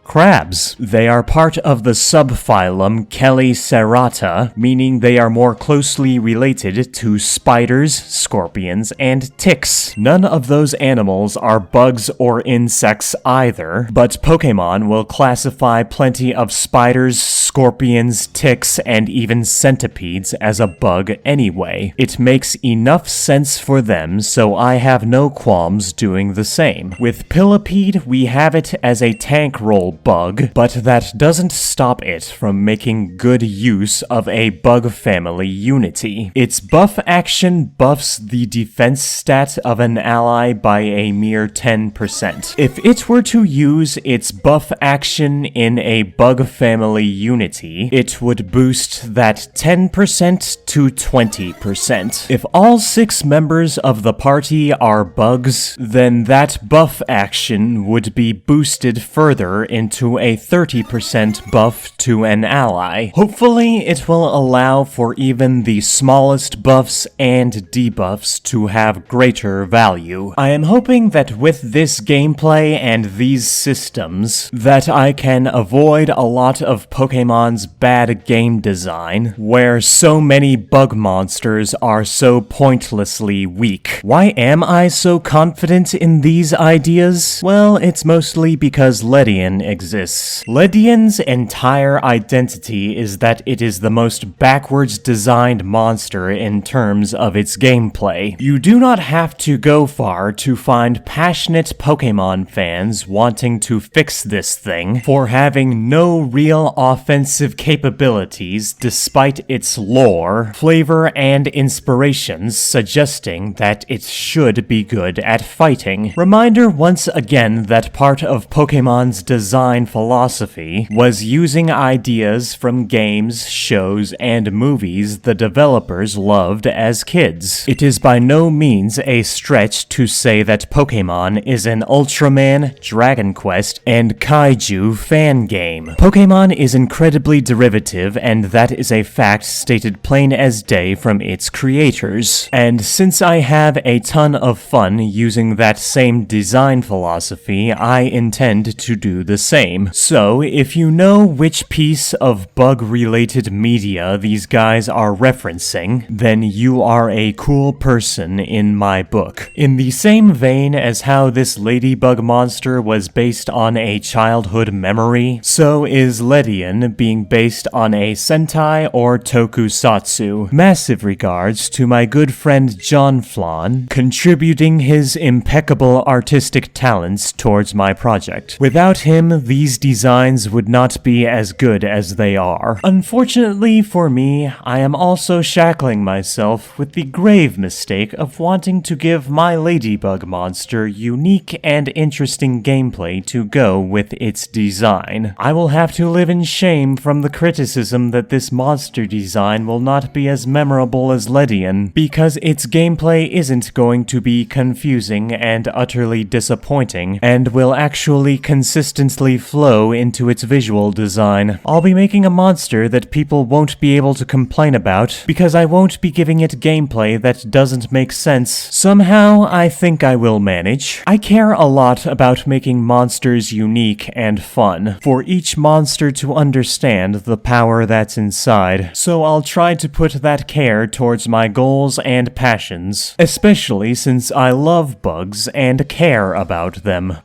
Crabs. They are part of the subphylum Chelicerata, meaning they are more closely related to spiders, scorpions, and ticks. None of those animals are bugs or insects either, but Pokémon will classify plenty of spiders, scorpions, ticks, and even centipedes as a bug anyway. It makes enough sense for them, so I have no qualms doing the same. With Pillipede, we have it as a tank roll bug, but that doesn't stop it from making good use of a bug family unity. Its buff action buffs the defense stat of an ally by a mere 10%. If it were to use its buff action in a bug family unity, it would boost that 10% to 20%. If all 6 members of the party are bugs, then that buff action would be boosted further into a 30% buff to an ally. Hopefully, it will allow for even the smallest buffs and debuffs to have greater value. I am hoping that with this gameplay and these systems, that I can avoid a lot of Pokémon's bad game design, where so many bug monsters are so pointlessly weak. Why am I so confident in these ideas? Well, it's mostly because Ledian exists. Ledian's entire identity is that it is the most backwards designed monster in terms of its gameplay. You do not have to go far to find passionate Pokémon fans wanting to fix this thing for having no real offensive capabilities despite its lore, flavor, and inspirations suggesting that it should be good at fighting. Reminder once again that part of Pokémon's design philosophy was using ideas from games, shows, and movies the developers loved as kids. It is by no means a stretch to say that Pokémon is an Ultraman, Dragon Quest, and Kaiju fan game. Pokémon is incredibly derivative, and that is a fact stated plain as day from its creators. And since I have a ton of fun using that same design philosophy, I intend to do the same. So, if you know which piece of bug-related media these guys are referencing, then you are a cool person in my book. In the same vein as how this ladybug monster was based on a childhood memory, so is Ledian being based on a Sentai or Tokusatsu. Massive regards to my good friend John Flan, contributing his impeccable artistic talents towards my project. Without him, these designs would not be as good as they are. Unfortunately for me, I am also shackling myself with the grave mistake of wanting to give my ladybug monster unique and interesting gameplay to go with its design. I will have to live in shame from the criticism that this monster design will not be as memorable as Ledian, because its gameplay isn't going to be confusing and utterly disappointing, and will actually consistently flow into its visual design. I'll be making a monster that people won't be able to complain about, because I won't be giving it gameplay that doesn't make sense. Somehow, I think I will manage. I care a lot about making monsters unique and fun, for each monster to understand the power that's inside, so I'll try to put that care towards my goals and passions, especially since I love bugs and care about them.